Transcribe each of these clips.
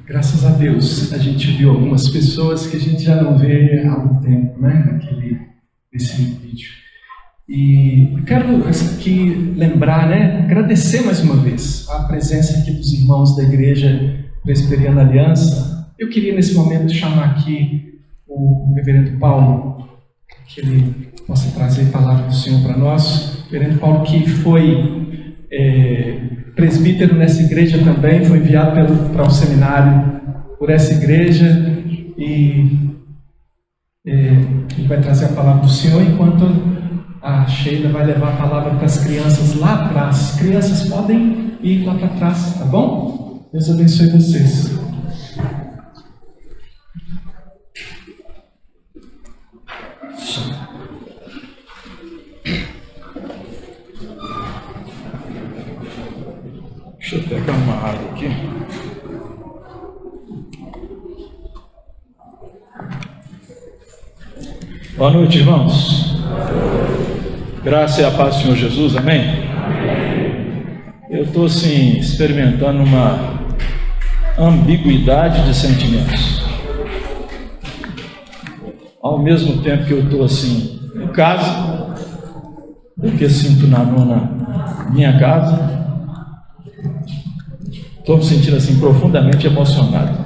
Graças a Deus, a gente viu algumas pessoas que a gente já não vê há um tempo, né? Nesse vídeo. E eu quero aqui lembrar, né? Agradecer mais uma vez a presença aqui dos irmãos da Igreja Presbiteriana Aliança. Eu queria nesse momento chamar aqui o reverendo Paulo, que ele possa trazer a palavra do Senhor para nós. O reverendo Paulo que foi presbítero nessa igreja também, foi enviado para um seminário por essa igreja e ele vai trazer a palavra do Senhor, enquanto a Sheila vai levar a palavra para as crianças lá atrás. As crianças podem ir lá para trás, tá bom? Deus abençoe vocês. Deixa eu pegar uma água aqui. Boa noite, irmãos. Graça e a paz do Senhor Jesus, amém? Eu estou assim, experimentando uma ambiguidade de sentimentos. Ao mesmo tempo que eu estou assim, em casa, porque sinto na nona minha casa, estou me sentindo assim profundamente emocionado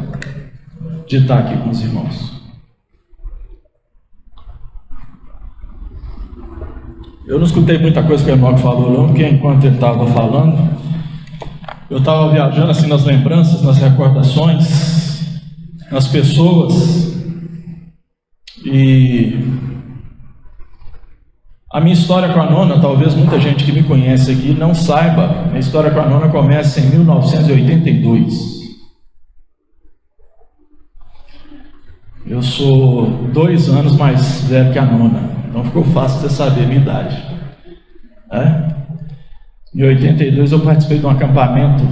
de estar aqui com os irmãos. Eu não escutei muita coisa que o Enoque falou não, porque enquanto ele estava falando, eu estava viajando assim nas lembranças, nas recordações, nas pessoas, e a minha história com a nona, talvez muita gente que me conhece aqui não saiba, a história com a nona começa em 1982. Eu sou 2 anos mais velho que a nona, então ficou fácil você saber a minha idade. Em 82 eu participei de um acampamento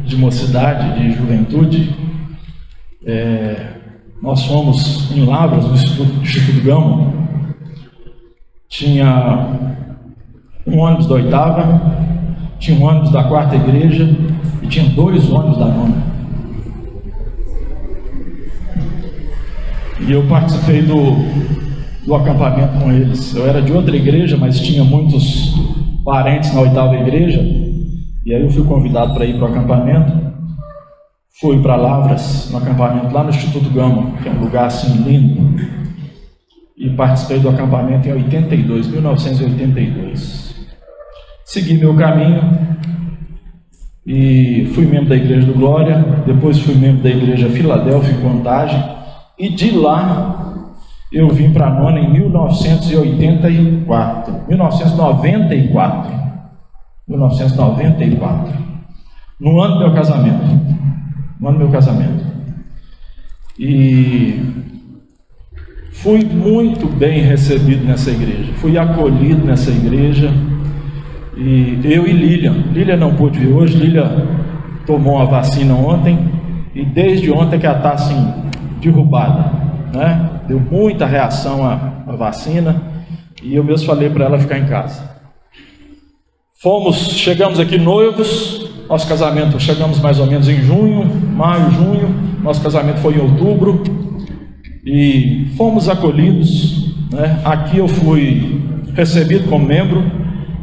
de mocidade, de juventude. Nós fomos em Lavras, no Instituto Gama. Tinha um ônibus da 8ª, tinha um ônibus da 4ª igreja e tinha 2 ônibus da 9ª. E eu participei do acampamento com eles. Eu era de outra igreja, mas tinha muitos parentes na 8ª igreja, e aí eu fui convidado para ir para o acampamento. Fui para Lavras, no acampamento lá no Instituto Gama, que é um lugar assim lindo, e participei do acampamento em 1982. Segui meu caminho e fui membro da Igreja do Glória, depois fui membro da Igreja Filadélfia em Contagem, e de lá eu vim para a nona em 1994, no ano do meu casamento, e fui muito bem recebido nessa igreja, fui acolhido nessa igreja, e eu e Lília não pôde vir hoje. Lília tomou uma vacina ontem, e desde ontem que ela está assim, derrubada, né? Deu muita reação à vacina, e eu mesmo falei para ela ficar em casa. Chegamos aqui noivos, nosso casamento, chegamos mais ou menos em maio, junho, nosso casamento foi em outubro, e fomos acolhidos, né? Aqui eu fui recebido como membro,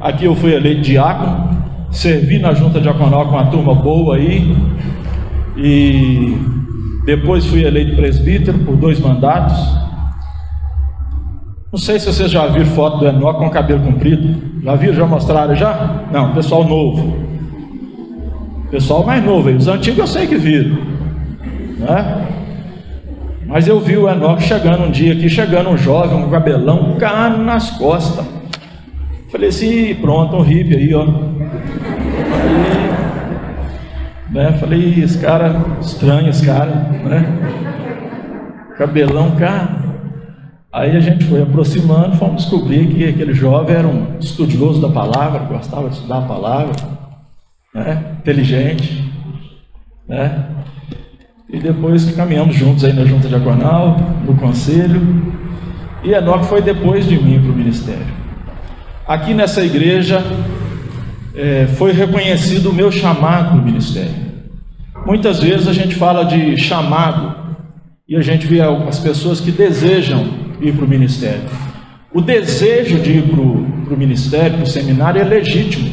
aqui eu fui eleito diácono, servi na junta diaconal com uma turma boa aí, e depois fui eleito presbítero por 2 mandatos. Não sei se vocês já viram foto do Enoque com cabelo comprido. Já viram? Já mostraram? Já? Não, pessoal novo. Pessoal mais novo aí. Os antigos eu sei que viram, né? Mas eu vi o Enoque chegando um dia aqui, chegando um jovem, um cabelão, um cano nas costas. Falei assim, pronto, um hippie aí, ó. Falei, esse cara, estranho esse cara, né? Cabelão, cara. Aí a gente foi aproximando, fomos descobrir que aquele jovem era um estudioso da palavra, gostava de estudar a palavra, né? Inteligente, né? E depois que caminhamos juntos aí na junta diaconal, no conselho, e Enoque foi depois de mim para o ministério. Aqui nessa igreja foi reconhecido o meu chamado no ministério. muitas vezes a gente fala de chamado e a gente vê as pessoas que desejam ir para o ministério. O desejo de ir para o ministério, para o seminário, é legítimo,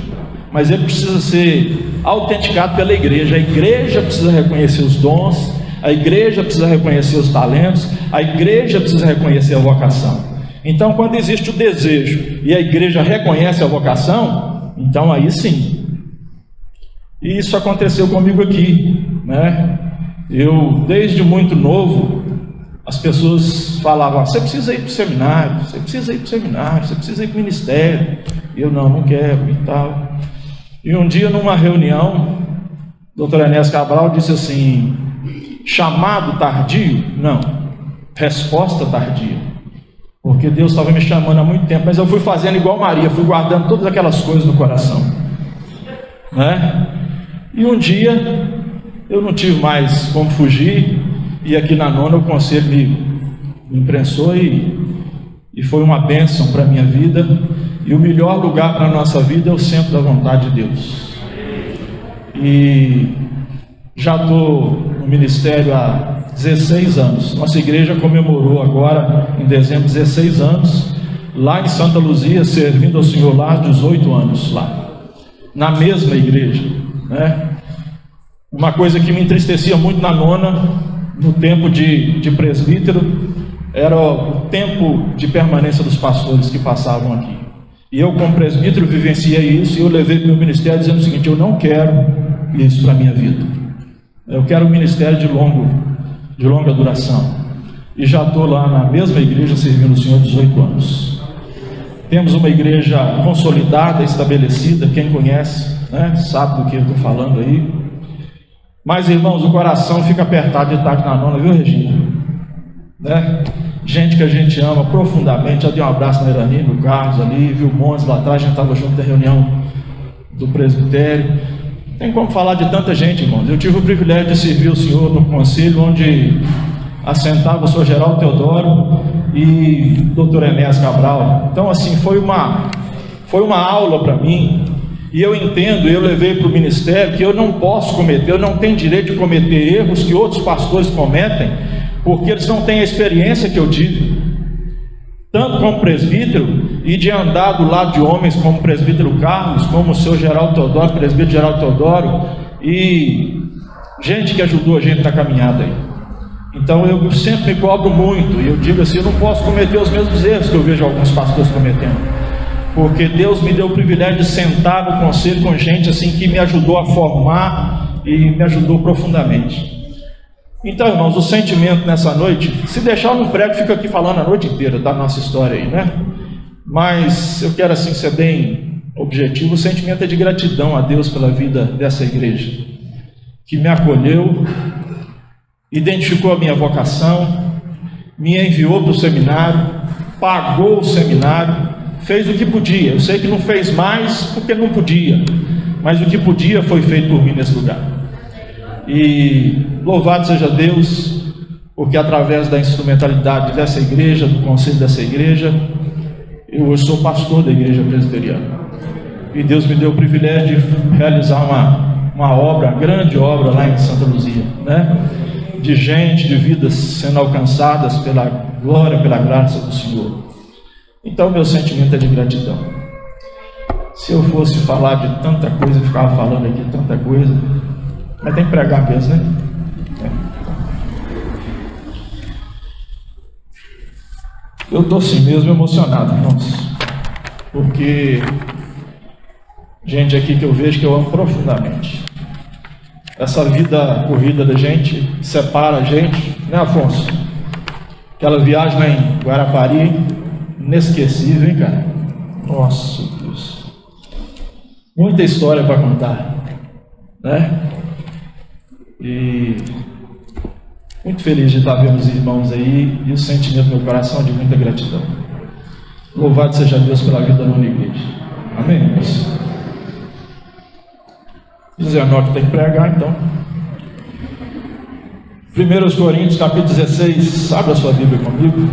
mas ele precisa ser autenticado pela igreja. A igreja precisa reconhecer os dons, a igreja precisa reconhecer os talentos, a igreja precisa reconhecer a vocação. Então, quando existe o desejo e a igreja reconhece a vocação, então aí sim. E isso aconteceu comigo aqui, né? Eu, desde muito novo, as pessoas falavam: você precisa ir para o seminário, você precisa ir para o seminário, você precisa ir para o ministério. E eu não quero e tal. E um dia, numa reunião, o doutor Enéas Cabral disse assim: chamado tardio? Não, resposta tardia. Porque Deus estava me chamando há muito tempo, mas eu fui fazendo igual Maria, fui guardando todas aquelas coisas no coração, né? E um dia eu não tive mais como fugir, e aqui na nona o conselho me imprensou e foi uma bênção para a minha vida. E o melhor lugar para a nossa vida é o centro da vontade de Deus. E já estou no ministério há 16 anos. Nossa igreja comemorou agora, em dezembro, 16 anos, lá em Santa Luzia, servindo ao Senhor lá, 18 anos lá, na mesma igreja, né? Uma coisa que me entristecia muito na nona, no tempo de presbítero, era o tempo de permanência dos pastores que passavam aqui. E eu, como presbítero, vivenciei isso, e eu levei para o meu ministério dizendo o seguinte: eu não quero isso para a minha vida. Eu quero um ministério de longa duração. E já estou lá na mesma igreja servindo o Senhor há 18 anos. Temos uma igreja consolidada, estabelecida. Quem conhece, né, sabe do que eu estou falando aí. Mas, irmãos, o coração fica apertado de tarde na nona, viu, Regina? Né? Gente que a gente ama profundamente. Já dei um abraço na Irani, no Carlos ali, viu o Montes lá atrás, a gente estava junto da reunião do presbitério. Tem como falar de tanta gente, irmãos. Eu tive o privilégio de servir o Senhor no conselho, onde assentava o Sr. Geraldo Teodoro e o Dr. Enéas Cabral. Então, assim, foi uma aula para mim. E eu entendo, eu levei para o ministério que eu não posso cometer, eu não tenho direito de cometer erros que outros pastores cometem, porque eles não têm a experiência que eu tive, tanto como presbítero, e de andar do lado de homens como o presbítero Carlos, como o seu Geraldo Teodoro, presbítero Geraldo Teodoro, e gente que ajudou a gente na caminhada aí. Então eu sempre me cobro muito, e eu digo assim: eu não posso cometer os mesmos erros que eu vejo alguns pastores cometendo, porque Deus me deu o privilégio de sentar no conselho com gente assim que me ajudou a formar e me ajudou profundamente. Então, irmãos, o sentimento nessa noite, se deixar eu não prego, fico aqui falando a noite inteira da nossa história aí, né? Mas eu quero assim ser bem objetivo. O sentimento é de gratidão a Deus pela vida dessa igreja, que me acolheu, identificou a minha vocação, me enviou para o seminário, pagou o seminário, fez o que podia. Eu sei que não fez mais porque não podia, mas o que podia foi feito por mim nesse lugar. E louvado seja Deus, porque através da instrumentalidade dessa igreja, do conselho dessa igreja, eu hoje sou pastor da igreja presbiteriana. E Deus me deu o privilégio de realizar uma obra, uma grande obra lá em Santa Luzia, né? De gente, de vidas sendo alcançadas pela glória, pela graça do Senhor. Então meu sentimento é de gratidão. Se eu fosse falar de tanta coisa, eu ficava falando aqui tanta coisa, mas tem que pregar mesmo, né? Eu estou assim mesmo emocionado, irmãos, porque gente aqui que eu vejo que eu amo profundamente. Essa vida corrida da gente separa a gente, né, Afonso? Aquela viagem lá em Guarapari, inesquecível, hein, cara? Nossa Deus, muita história para contar, né? E muito feliz de estar vendo os irmãos aí, e o sentimento do meu coração é de muita gratidão. Louvado seja Deus pela vida da nona igreja. Amém, irmãos? José Norte tem que pregar, então. 1 Coríntios, capítulo 16, abra a sua Bíblia comigo.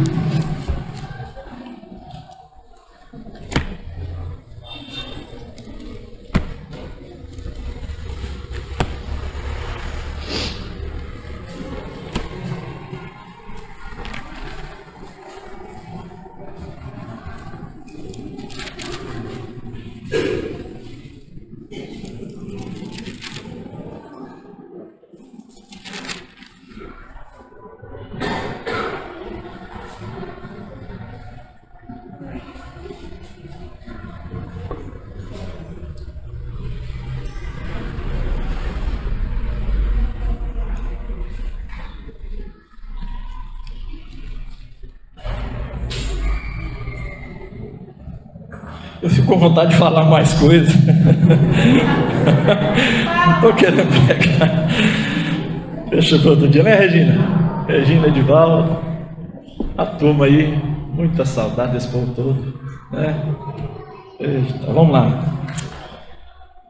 eu fico com vontade de falar mais coisas. Não estou querendo pegar. Deixa para outro dia, né, Regina? Regina, Edivaldo, a turma aí, muita saudade desse povo todo, né? Eita, vamos lá.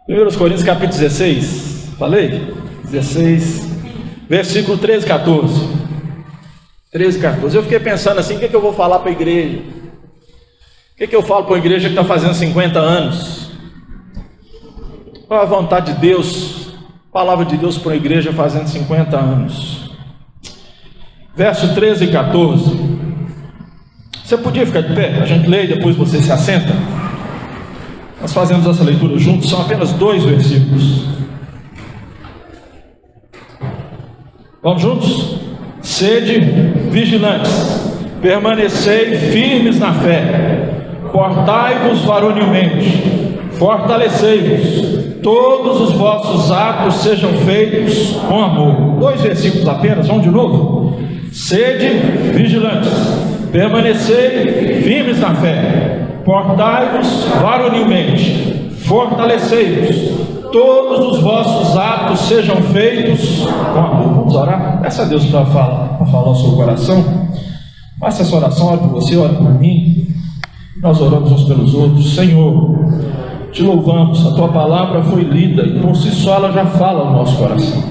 1 Coríntios capítulo 16, falei? 16, versículo 13 e 14. 13 e 14. Eu fiquei pensando assim, o que eu vou falar para a igreja? O que eu falo para a igreja que está fazendo 50 anos? Qual a vontade de Deus, palavra de Deus para a igreja fazendo 50 anos? Verso 13 e 14. Você podia ficar de pé? A gente lê e depois você se assenta. Nós fazemos essa leitura juntos, são apenas 2 versículos. Vamos juntos? Sede vigilantes, permanecei firmes na fé, portai-vos varonilmente, fortalecei-vos, todos os vossos atos sejam feitos com amor. 2 versículos apenas, vamos de novo? Sede vigilantes, permanecei firmes na fé, portai-vos varonilmente, fortalecei-vos, todos os vossos atos sejam feitos com amor. Vamos orar? Peça a Deus para falar ao seu coração. Faça essa oração, ore por você, ore por mim. Nós oramos uns pelos outros. Senhor, te louvamos, a tua palavra foi lida e por si só ela já fala no nosso coração.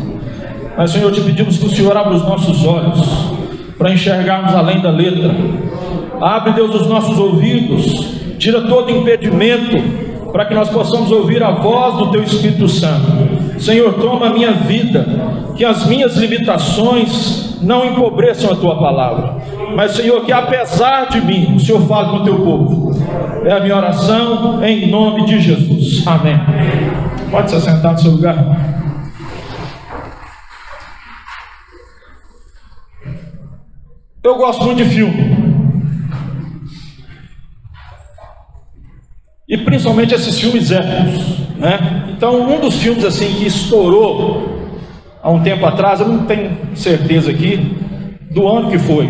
Mas, Senhor, te pedimos que o Senhor abra os nossos olhos para enxergarmos além da letra. Abre, Deus, os nossos ouvidos, tira todo impedimento para que nós possamos ouvir a voz do teu Espírito Santo. Senhor, toma a minha vida, que as minhas limitações não empobreçam a tua palavra, mas, Senhor, que apesar de mim, o Senhor fale com o teu povo. É a minha oração em nome de Jesus, amém. Pode se assentar no seu lugar. Eu gosto muito de filme, e principalmente esses filmes épicos, né? Então, um dos filmes assim que estourou há um tempo atrás, eu não tenho certeza aqui do ano que foi.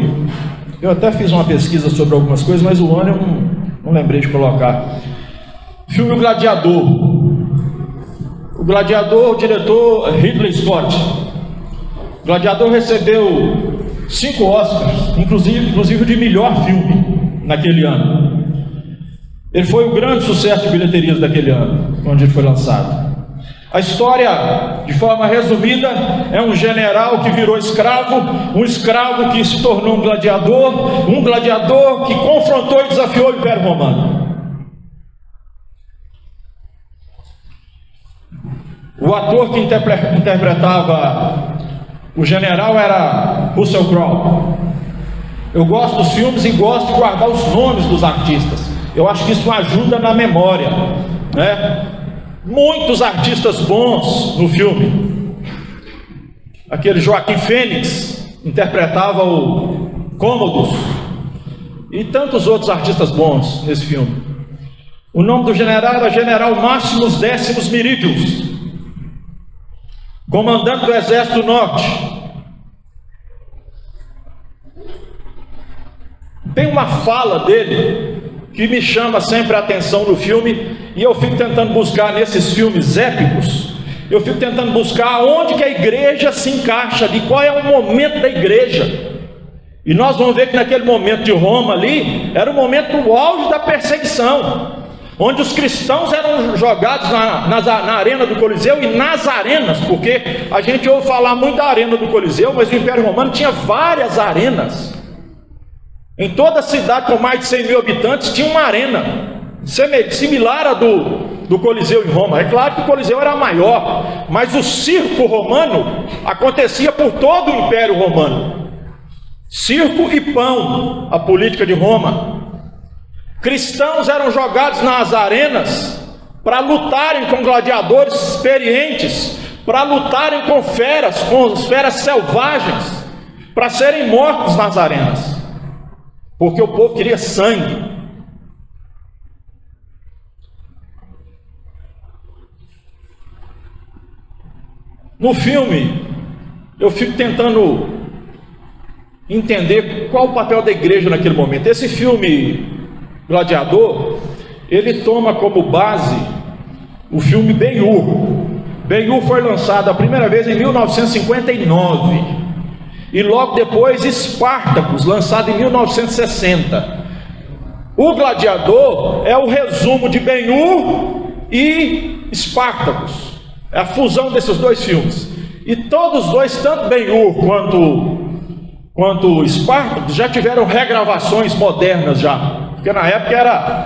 Eu até fiz uma pesquisa sobre algumas coisas, mas o ano eu não lembrei de colocar. Filme O Gladiador. O Gladiador, o diretor Ridley Scott. O Gladiador recebeu 5 Oscars, inclusive de melhor filme naquele ano. Ele foi o grande sucesso de bilheterias daquele ano, quando ele foi lançado. A história, de forma resumida, é um general que virou escravo, um escravo que se tornou um gladiador que confrontou e desafiou o Império Romano. O ator que interpretava o general era Russell Crowe. Eu gosto dos filmes e gosto de guardar os nomes dos artistas. Eu acho que isso ajuda na memória, né? Muitos artistas bons no filme. Aquele Joaquim Fênix interpretava o Cômodos, e tantos outros artistas bons nesse filme. O nome do general era General Máximos Décimos Meridius, comandante do Exército do Norte. Tem uma fala dele que me chama sempre a atenção no filme, e eu fico tentando buscar nesses filmes épicos, eu fico tentando buscar onde que a igreja se encaixa ali, qual é o momento da igreja. E nós vamos ver que naquele momento de Roma ali, era o momento do auge da perseguição, onde os cristãos eram jogados na arena do Coliseu e nas arenas, porque a gente ouve falar muito da arena do Coliseu, mas o Império Romano tinha várias arenas. Em toda cidade com mais de 100 mil habitantes tinha uma arena, similar à do Coliseu em Roma. É claro que o Coliseu era maior, mas o circo romano acontecia por todo o Império Romano. Circo e pão, a política de Roma. Cristãos eram jogados nas arenas para lutarem com gladiadores experientes, para lutarem com feras selvagens, para serem mortos nas arenas. Porque o povo queria sangue. No filme, eu fico tentando entender qual o papel da igreja naquele momento. Esse filme Gladiador, ele toma como base o filme Ben-Hur. Ben-Hur foi lançado a primeira vez em 1959 e logo depois Spartacus, lançado em 1960. O Gladiador é o resumo de Ben-Hur e Spartacus, é a fusão desses dois filmes. E todos os dois, tanto Ben-Hur quanto Spartacus, já tiveram regravações modernas já, porque na época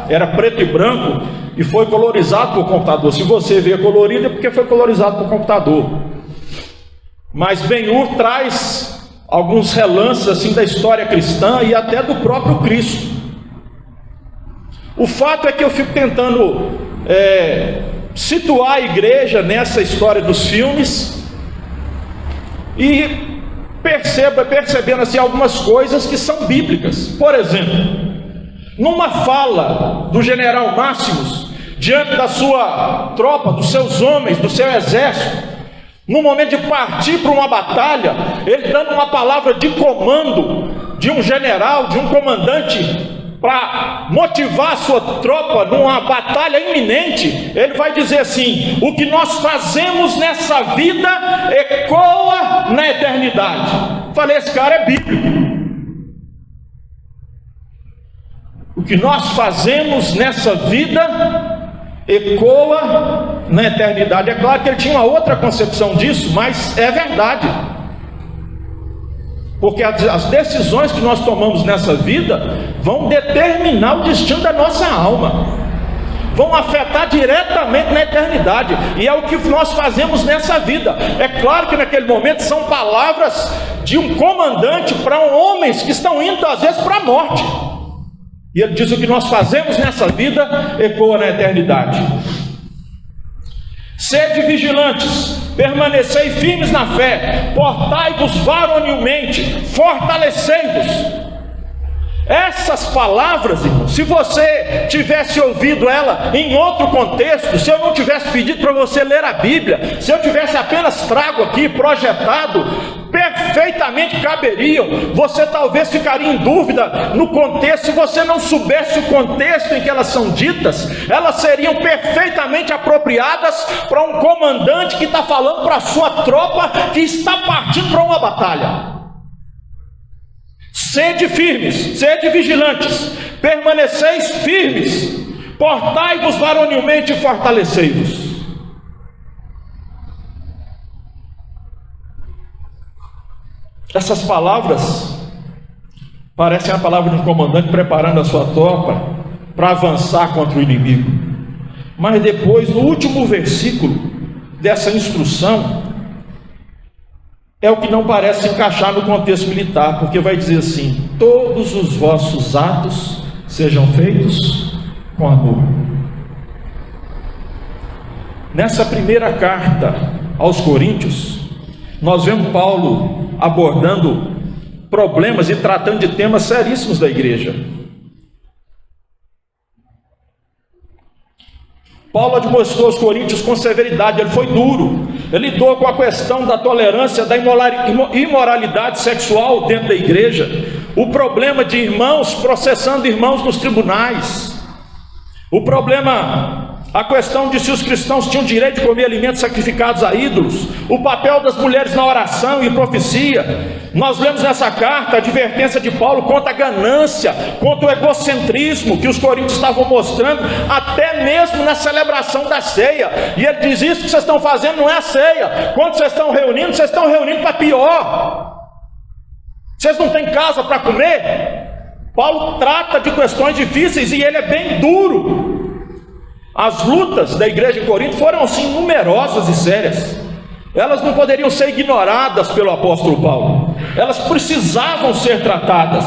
era preto e branco e foi colorizado por computador. Se você vê colorido é porque foi colorizado por computador. Mas Ben-Hur traz alguns relances assim da história cristã e até do próprio Cristo. O fato é que eu fico tentando situar a igreja nessa história dos filmes e percebendo assim algumas coisas que são bíblicas. Por exemplo, numa fala do general Máximos diante da sua tropa, dos seus homens, do seu exército, no momento de partir para uma batalha, ele dando uma palavra de comando de um general, de um comandante, para motivar a sua tropa numa batalha iminente, ele vai dizer assim: o que nós fazemos nessa vida ecoa na eternidade. Falei, esse cara é bíblico. O que nós fazemos nessa vida ecoa na eternidade. É claro que ele tinha uma outra concepção disso, mas é verdade. Porque as decisões que nós tomamos nessa vida vão determinar o destino da nossa alma, vão afetar diretamente na eternidade, e é o que nós fazemos nessa vida. É claro que naquele momento são palavras de um comandante para homens que estão indo às vezes para a morte, e ele diz: o que nós fazemos nessa vida ecoa na eternidade. Sede vigilantes, permanecei firmes na fé, portai-vos varonilmente, fortalecei-vos. Essas palavras, irmão, se você tivesse ouvido ela em outro contexto, se eu não tivesse pedido para você ler a Bíblia, se eu tivesse apenas trago aqui, projetado, perfeitamente caberiam. Você talvez ficaria em dúvida no contexto. Se você não soubesse o contexto em que elas são ditas, elas seriam perfeitamente apropriadas para um comandante que está falando para a sua tropa que está partindo para uma batalha. Sede firmes, sede vigilantes, permaneceis firmes, portai-vos varonilmente e fortalecei-vos. Essas palavras parecem a palavra de um comandante preparando a sua tropa para avançar contra o inimigo. Mas depois, no último versículo dessa instrução, é o que não parece encaixar no contexto militar, porque vai dizer assim: todos os vossos atos sejam feitos com amor. Nessa primeira carta aos Coríntios, nós vemos Paulo abordando problemas e tratando de temas seríssimos da igreja. Paulo admoestou os coríntios com severidade, ele foi duro, ele lidou com a questão da tolerância, da imoralidade sexual dentro da igreja, o problema de irmãos processando irmãos nos tribunais, o problema, a questão de se os cristãos tinham direito de comer alimentos sacrificados a ídolos, o papel das mulheres na oração e profecia. Nós lemos nessa carta a advertência de Paulo contra a ganância, contra o egocentrismo que os coríntios estavam mostrando, até mesmo na celebração da ceia. E ele diz: isso que vocês estão fazendo não é a ceia. Quando vocês estão reunindo para pior. Vocês não têm casa para comer? Paulo trata de questões difíceis e ele é bem duro. As lutas da igreja em Corinto foram assim numerosas e sérias. Elas não poderiam ser ignoradas pelo apóstolo Paulo. Elas precisavam ser tratadas.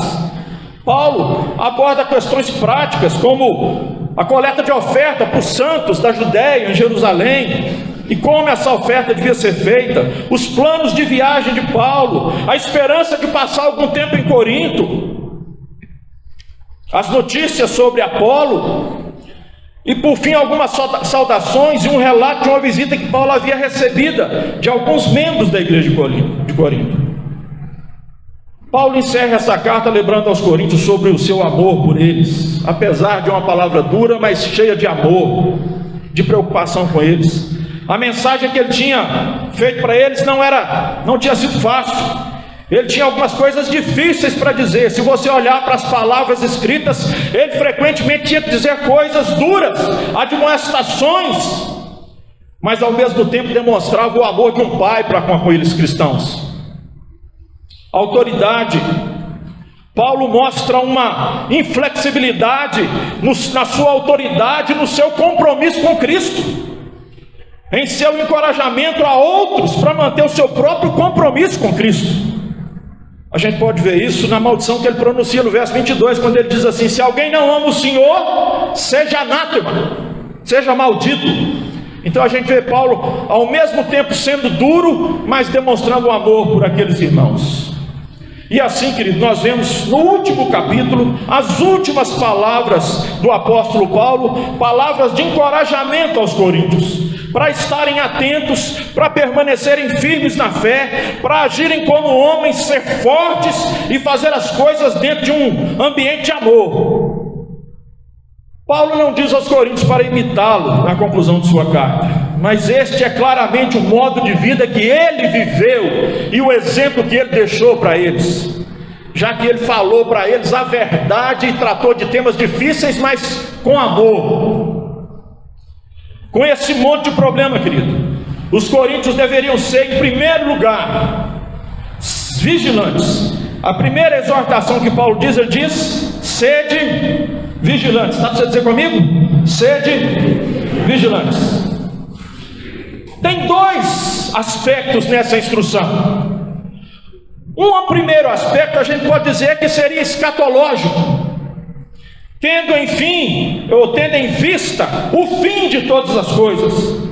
Paulo aborda questões práticas, como a coleta de oferta para os santos da Judéia, em Jerusalém, e como essa oferta devia ser feita, os planos de viagem de Paulo, a esperança de passar algum tempo em Corinto, as notícias sobre Apolo, e por fim algumas saudações e um relato de uma visita que Paulo havia recebida de alguns membros da igreja de Corinto. Paulo encerra essa carta lembrando aos coríntios sobre o seu amor por eles, apesar de uma palavra dura, mas cheia de amor, de preocupação com eles. A mensagem que ele tinha feito para eles não tinha sido fácil. Ele tinha algumas coisas difíceis para dizer. Se você olhar para as palavras escritas, ele frequentemente tinha que dizer coisas duras, admoestações, mas ao mesmo tempo demonstrava o amor de um pai para com aqueles cristãos. Autoridade. Paulo mostra uma inflexibilidade na sua autoridade, no seu compromisso com Cristo, em seu encorajamento a outros para manter o seu próprio compromisso com Cristo. A gente pode ver isso na maldição que ele pronuncia no verso 22, quando ele diz assim: se alguém não ama o Senhor, seja anátema, seja maldito. Então a gente vê Paulo ao mesmo tempo sendo duro, mas demonstrando amor por aqueles irmãos. E assim, querido, nós vemos no último capítulo as últimas palavras do apóstolo Paulo, palavras de encorajamento aos coríntios, para estarem atentos, para permanecerem firmes na fé, para agirem como homens, ser fortes e fazer as coisas dentro de um ambiente de amor. Paulo não diz aos coríntios para imitá-lo na conclusão de sua carta, mas este é claramente o modo de vida que ele viveu e o exemplo que ele deixou para eles, já que ele falou para eles a verdade e tratou de temas difíceis, mas com amor. Com esse monte de problema, querido, os coríntios deveriam ser, em primeiro lugar, vigilantes. A primeira exortação que Paulo diz, ele diz: sede vigilantes. Dá para você dizer comigo? Sede vigilantes. Tem dois aspectos nessa instrução. Um primeiro aspecto a gente pode dizer que seria escatológico, tendo em vista o fim de todas as coisas.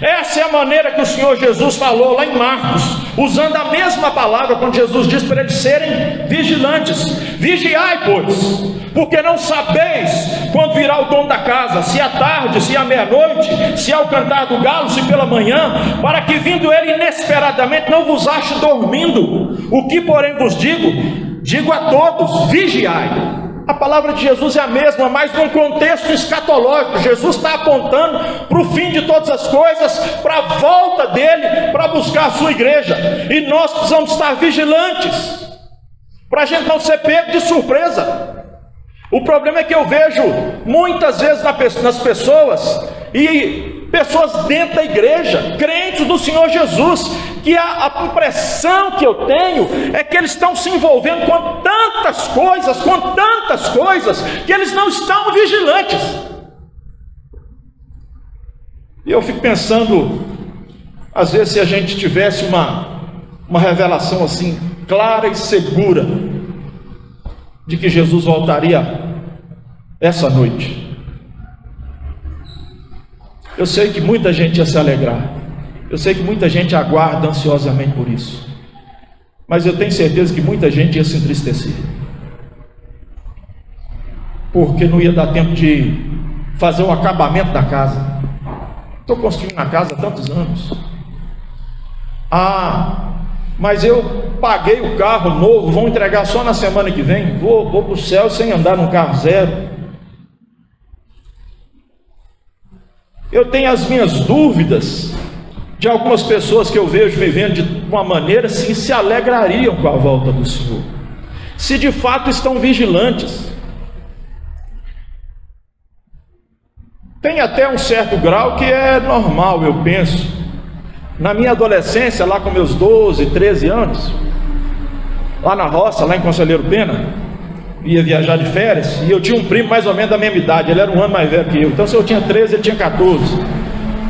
Essa é a maneira que o Senhor Jesus falou lá em Marcos, usando a mesma palavra, quando Jesus diz para eles serem vigilantes. Vigiai, pois, porque não sabeis quando virá o dono da casa, se à tarde, se à meia-noite, se ao cantar do galo, se pela manhã, para que vindo ele inesperadamente não vos ache dormindo. O que porém vos digo a todos: vigiai. A palavra de Jesus é a mesma, mas num contexto escatológico. Jesus está apontando para o fim de todas as coisas, para a volta dele, para buscar a sua igreja. E nós precisamos estar vigilantes, para a gente não ser pego de surpresa. O problema é que eu vejo muitas vezes nas pessoas, e pessoas dentro da igreja, crentes do Senhor Jesus, que a impressão que eu tenho é que eles estão se envolvendo com tantas coisas, que eles não estão vigilantes. E eu fico pensando, às vezes, se a gente tivesse uma revelação assim, clara e segura, de que Jesus voltaria essa noite. Eu sei que muita gente ia se alegrar, eu sei que muita gente aguarda ansiosamente por isso, mas eu tenho certeza que muita gente ia se entristecer, porque não ia dar tempo de fazer o acabamento da casa. Estou construindo a casa há tantos anos. Mas eu paguei o carro novo, vão entregar só na semana que vem, vou para o céu sem andar num carro zero. Eu tenho as minhas dúvidas de algumas pessoas que eu vejo vivendo de uma maneira assim, se alegrariam com a volta do Senhor, se de fato estão vigilantes. Tem até um certo grau que é normal, eu penso. Na minha adolescência, lá com meus 12, 13 anos, lá na roça, lá em Conselheiro Pena, ia viajar de férias, e eu tinha um primo mais ou menos da mesma idade, ele era um ano mais velho que eu. Então se eu tinha 13, ele tinha 14.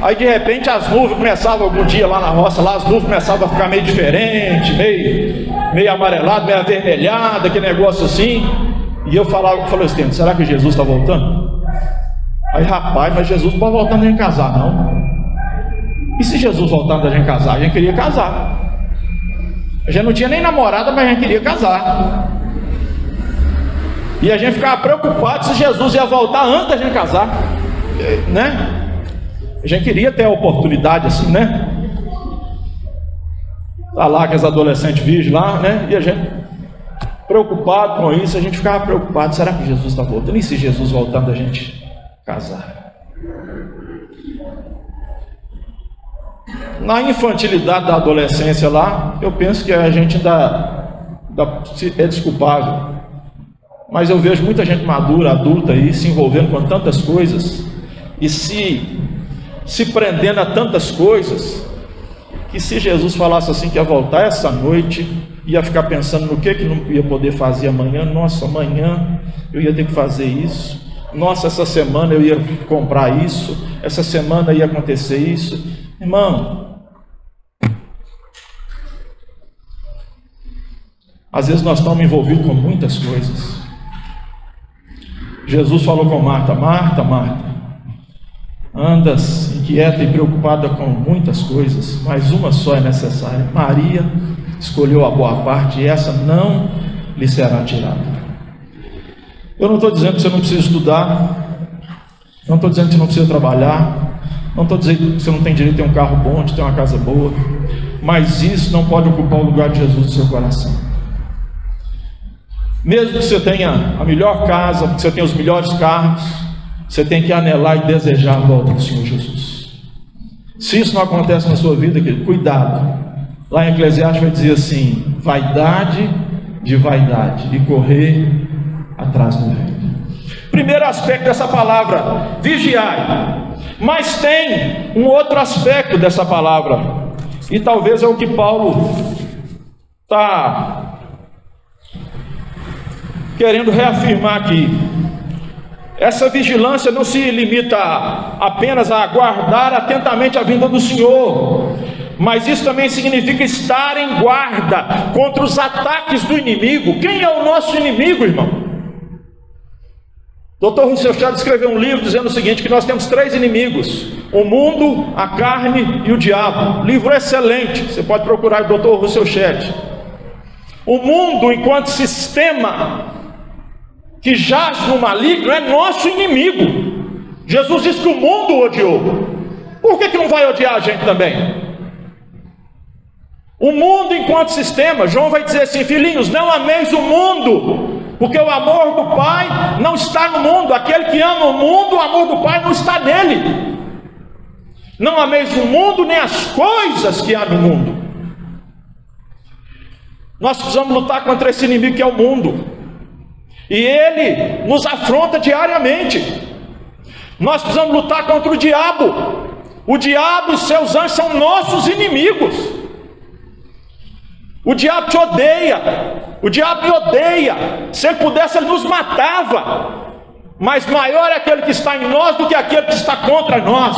Aí de repente as nuvens começavam, algum dia lá na roça, lá as nuvens começavam a ficar meio diferente, meio amarelado, meio avermelhado, aquele negócio assim. E eu falei assim: será que Jesus está voltando? Aí, rapaz, mas Jesus não pode voltar pra gente casar, não. E se Jesus voltar pra gente casar? A gente queria casar. A gente não tinha nem namorada, mas a gente queria casar. E a gente ficava preocupado se Jesus ia voltar antes da gente casar, né? A gente queria ter a oportunidade assim, né? Tá lá com as adolescentes virgens lá, né? E a gente... preocupado com isso, a gente ficava preocupado, será que Jesus está voltando? E se Jesus voltando a gente casar? Na infantilidade da adolescência lá, eu penso que a gente ainda é desculpável, mas eu vejo muita gente madura, adulta aí, se envolvendo com tantas coisas, e se prendendo a tantas coisas, que se Jesus falasse assim que ia voltar essa noite, ia ficar pensando no que não ia poder fazer amanhã. Nossa, amanhã eu ia ter que fazer isso. Nossa, essa semana eu ia comprar isso. Essa semana ia acontecer isso. Irmão, às vezes nós estamos envolvidos com muitas coisas. Jesus falou com Marta: Marta, Marta, andas inquieta e preocupada com muitas coisas, mas uma só é necessária. Maria escolheu a boa parte, e essa não lhe será tirada. Eu não estou dizendo que você não precisa estudar, não estou dizendo que você não precisa trabalhar, não estou dizendo que você não tem direito de ter um carro bom, de ter uma casa boa, mas isso não pode ocupar o lugar de Jesus no seu coração. Mesmo que você tenha a melhor casa, que você tenha os melhores carros, você tem que anelar e desejar a volta do Senhor Jesus. Se isso não acontece na sua vida, querido, cuidado. Lá em Eclesiastes vai dizer assim: vaidade de vaidade, e correr atrás do vento. Primeiro aspecto dessa palavra, vigiai. Mas tem um outro aspecto dessa palavra, e talvez é o que Paulo está querendo reafirmar aqui. Essa vigilância não se limita apenas a aguardar atentamente a vinda do Senhor, mas isso também significa estar em guarda contra os ataques do inimigo. Quem é o nosso inimigo, irmão? Dr. Russell Shedd escreveu um livro dizendo o seguinte, que nós temos 3 inimigos: o mundo, a carne e o diabo. Livro excelente, você pode procurar o Dr. Russell Shedd. O mundo, enquanto sistema que jaz no maligno, é nosso inimigo. Jesus disse que o mundo odiou. Por que não vai odiar a gente também? O mundo enquanto sistema, João vai dizer assim: filhinhos, não ameis o mundo, porque o amor do Pai não está no mundo. Aquele que ama o mundo, o amor do Pai não está nele. Não ameis o mundo, nem as coisas que há no mundo. Nós precisamos lutar contra esse inimigo que é o mundo, e ele nos afronta diariamente. Nós precisamos lutar contra o diabo. O diabo e seus anjos são nossos inimigos. O diabo te odeia, o diabo me odeia. Se ele pudesse, ele nos matava. Mas maior é aquele que está em nós do que aquele que está contra nós.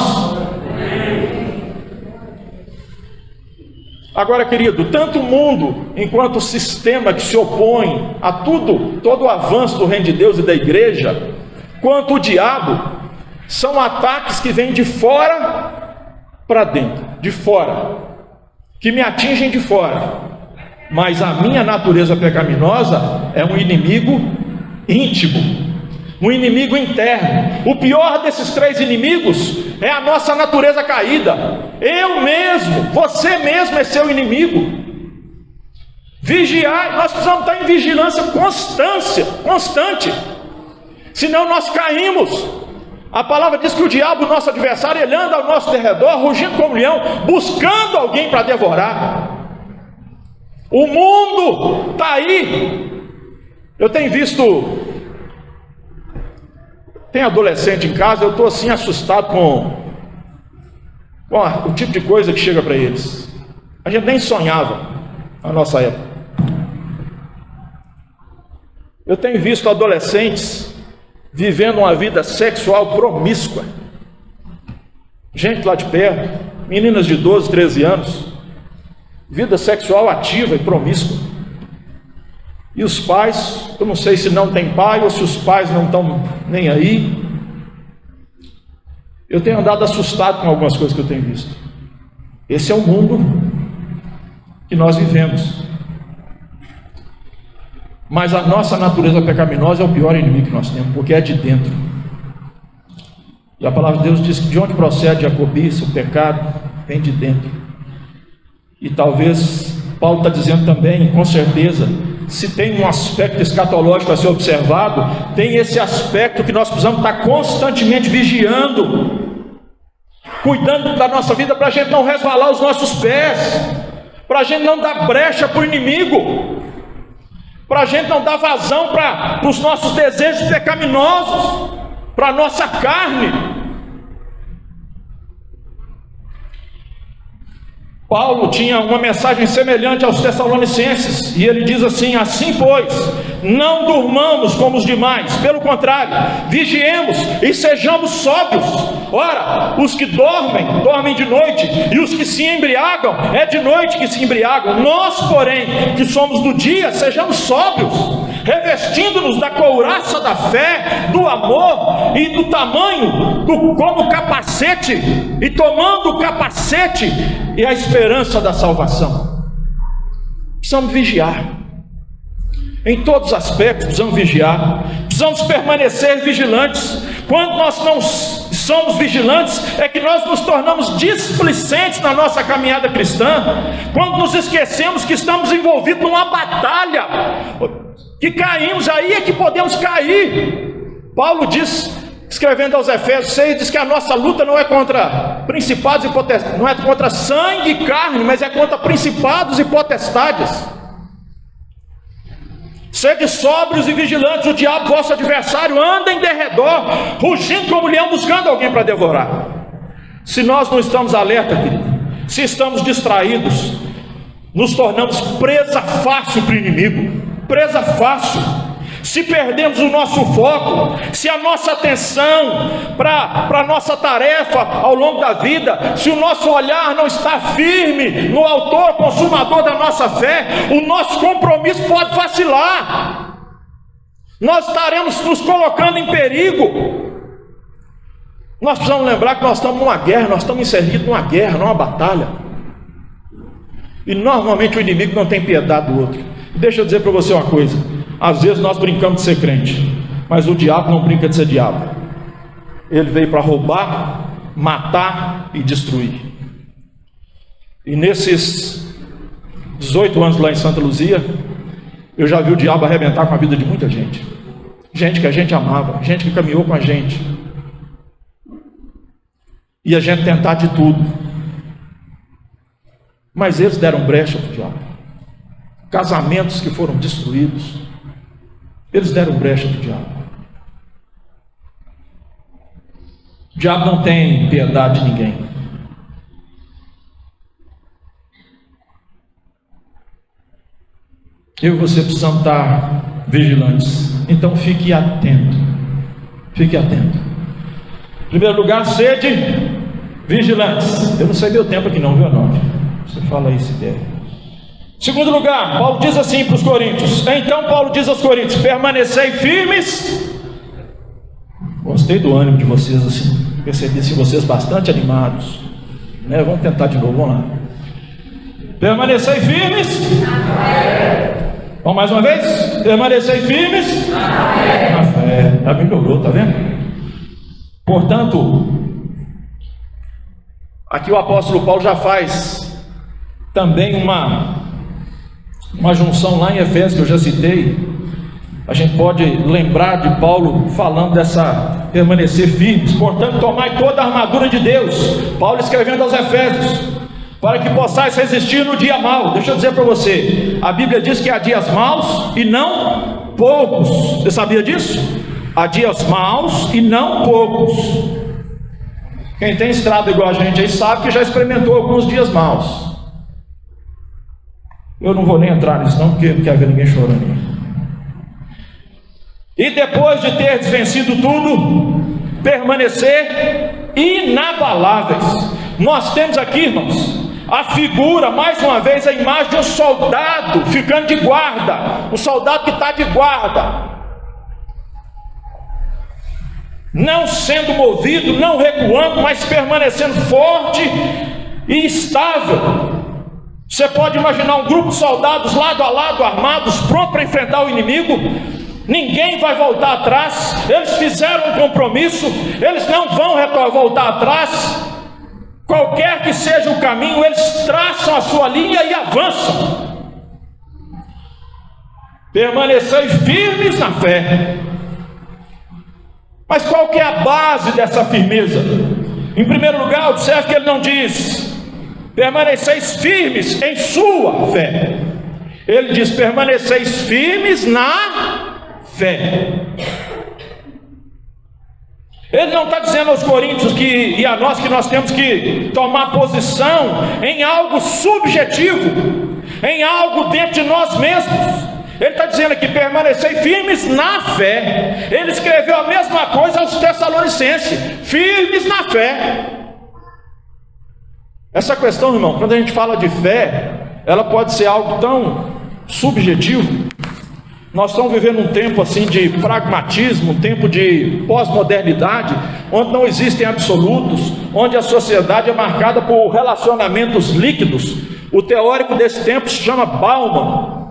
Agora, querido, tanto o mundo, enquanto o sistema que se opõe a todo o avanço do reino de Deus e da igreja, quanto o diabo, são ataques que vêm de fora para dentro, de fora, que me atingem de fora. Mas a minha natureza pecaminosa é um inimigo íntimo, um inimigo interno. O pior desses 3 inimigos é a nossa natureza caída. Eu mesmo, você mesmo é seu inimigo. Vigiai, nós precisamos estar em vigilância constante, senão nós caímos. A palavra diz que o diabo, nosso adversário, ele anda ao nosso derredor, rugindo como leão, buscando alguém para devorar. O mundo está aí. Eu tenho visto, tem adolescente em casa, eu estou assim assustado com o tipo de coisa que chega para eles. A gente nem sonhava na nossa época. Eu tenho visto adolescentes vivendo uma vida sexual promíscua. Gente lá de perto, meninas de 12, 13 anos, vida sexual ativa e promíscua. E os pais, eu não sei se não tem pai ou se os pais não estão nem aí. Eu tenho andado assustado com algumas coisas que eu tenho visto. Esse é o mundo que nós vivemos. Mas a nossa natureza pecaminosa é o pior inimigo que nós temos, porque é de dentro. E a palavra de Deus diz que de onde procede a cobiça, o pecado, vem de dentro. E talvez Paulo está dizendo também, com certeza, se tem um aspecto escatológico a ser observado, tem esse aspecto que nós precisamos estar constantemente vigiando, cuidando da nossa vida, para a gente não resvalar os nossos pés, para a gente não dar brecha para o inimigo, para a gente não dar vazão para os nossos desejos pecaminosos, para a nossa carne. Paulo tinha uma mensagem semelhante aos Tessalonicenses, e ele diz assim: assim pois, não durmamos como os demais, pelo contrário, vigiemos e sejamos sóbrios. Ora, os que dormem, dormem de noite, e os que se embriagam, é de noite que se embriagam. Nós, porém, que somos do dia, sejamos sóbrios, revestindo-nos da couraça da fé, do amor e do tamanho, como capacete, e tomando o capacete e a esperança da salvação. Precisamos vigiar, em todos os aspectos precisamos vigiar, precisamos permanecer vigilantes. Quando nós não somos vigilantes, é que nós nos tornamos displicentes na nossa caminhada cristã, quando nos esquecemos que estamos envolvidos numa batalha, que caímos, aí é que podemos cair. Paulo diz, escrevendo aos Efésios 6, diz que a nossa luta não é contra principados e potestades, não é contra sangue e carne, mas é contra principados e potestades. Sede sóbrios e vigilantes, o diabo, vosso adversário, anda em derredor, rugindo como leão, buscando alguém para devorar. Se nós não estamos alerta, querido, se estamos distraídos, nos tornamos presa fácil para o inimigo, presa fácil. Se perdemos o nosso foco, se a nossa atenção para a nossa tarefa ao longo da vida, se o nosso olhar não está firme no autor, consumador da nossa fé, o nosso compromisso pode vacilar, nós estaremos nos colocando em perigo. Nós precisamos lembrar que nós estamos numa guerra, nós estamos inseridos numa guerra, numa batalha, e normalmente o inimigo não tem piedade do outro. Deixa eu dizer para você uma coisa: às vezes nós brincamos de ser crente, mas o diabo não brinca de ser diabo. Ele veio para roubar, matar e destruir. E nesses 18 anos lá em Santa Luzia, eu já vi o diabo arrebentar com a vida de muita gente, gente que a gente amava, gente que caminhou com a gente, e a gente tentar de tudo, mas eles deram brecha para o diabo. Casamentos que foram destruídos, eles deram brecha para o diabo. O diabo não tem piedade de ninguém. Eu e você precisamos estar vigilantes. Então fique atento. Fique atento. Em primeiro lugar, sede vigilantes. Eu não sei meu tempo aqui não, viu, não? Você fala aí se der. Segundo lugar, Paulo diz assim para os coríntios. Então Paulo diz aos coríntios: permanecei firmes. Gostei do ânimo de vocês, assim, percebi assim, vocês bastante animados, né? Vamos tentar de novo, vamos lá. Permanecei firmes. Vamos mais uma vez? Permanecei firmes na fé. Já melhorou, tá vendo? Portanto, aqui o apóstolo Paulo já faz também uma junção lá em Efésios, que eu já citei. A gente pode lembrar de Paulo falando dessa permanecer firmes. Portanto, tomai toda a armadura de Deus, Paulo escrevendo aos Efésios, para que possais resistir no dia mau. Deixa eu dizer para você, a Bíblia diz que há dias maus e não poucos. Você sabia disso? Há dias maus e não poucos. Quem tem estrada igual a gente aí sabe que já experimentou alguns dias maus. Eu não vou nem entrar nisso não, porque não quero ver ninguém chorando. E depois de ter vencido tudo, permanecer inabaláveis. Nós temos aqui, irmãos, a figura, mais uma vez, a imagem de um soldado ficando de guarda. Um soldado que está de guarda, não sendo movido, não recuando, mas permanecendo forte e estável. Você pode imaginar um grupo de soldados lado a lado, armados, prontos para enfrentar o inimigo. Ninguém vai voltar atrás. Eles fizeram um compromisso, eles não vão voltar atrás. Qualquer que seja o caminho, eles traçam a sua linha e avançam. Permanecei firmes na fé. Mas qual que é a base dessa firmeza? Em primeiro lugar, observe que ele não diz: permaneceis firmes em sua fé. Ele diz: permaneceis firmes na fé. Ele não está dizendo aos coríntios e a nós que nós temos que tomar posição em algo subjetivo, em algo dentro de nós mesmos. Ele está dizendo aqui: permanecei firmes na fé. Ele escreveu a mesma coisa aos Tessalonicenses: firmes na fé. Essa questão, irmão, quando a gente fala de fé, ela pode ser algo tão subjetivo. Nós estamos vivendo um tempo assim de pragmatismo, um tempo de pós-modernidade, onde não existem absolutos, onde a sociedade é marcada por relacionamentos líquidos. O teórico desse tempo se chama Bauman.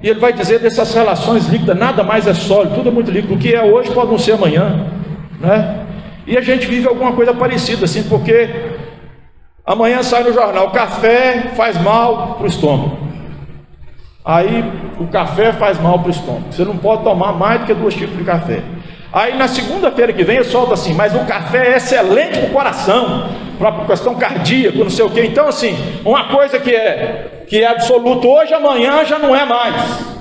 E ele vai dizer dessas relações líquidas, nada mais é sólido, tudo é muito líquido. O que é hoje pode não ser amanhã, né? E a gente vive alguma coisa parecida assim, porque amanhã sai no jornal: café faz mal para o estômago. Aí o café faz mal para o estômago, você não pode tomar mais do que 2 tipos de café. Aí na segunda-feira que vem eu solto assim: mas o café é excelente para o coração, para a questão cardíaca, não sei o que. Então assim, uma coisa que é absoluto hoje, amanhã já não é mais.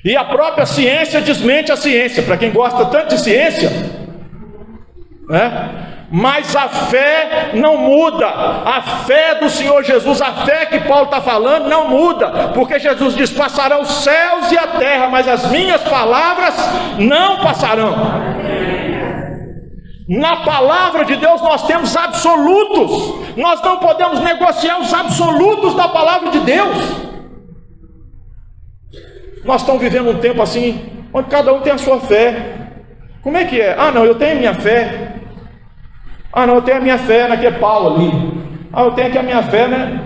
E a própria ciência desmente a ciência, para quem gosta tanto de ciência, né? Mas a fé não muda. A fé do Senhor Jesus, a fé que Paulo está falando, não muda, porque Jesus diz: passarão os céus e a terra, mas as minhas palavras não passarão. Na palavra de Deus nós temos absolutos. Nós não podemos negociar os absolutos da palavra de Deus. Nós estamos vivendo um tempo assim, onde cada um tem a sua fé. Como é que é? Ah não, eu tenho a minha fé. Ah não, eu tenho a minha fé naquele pau ali. Ah, eu tenho aqui a minha fé, né?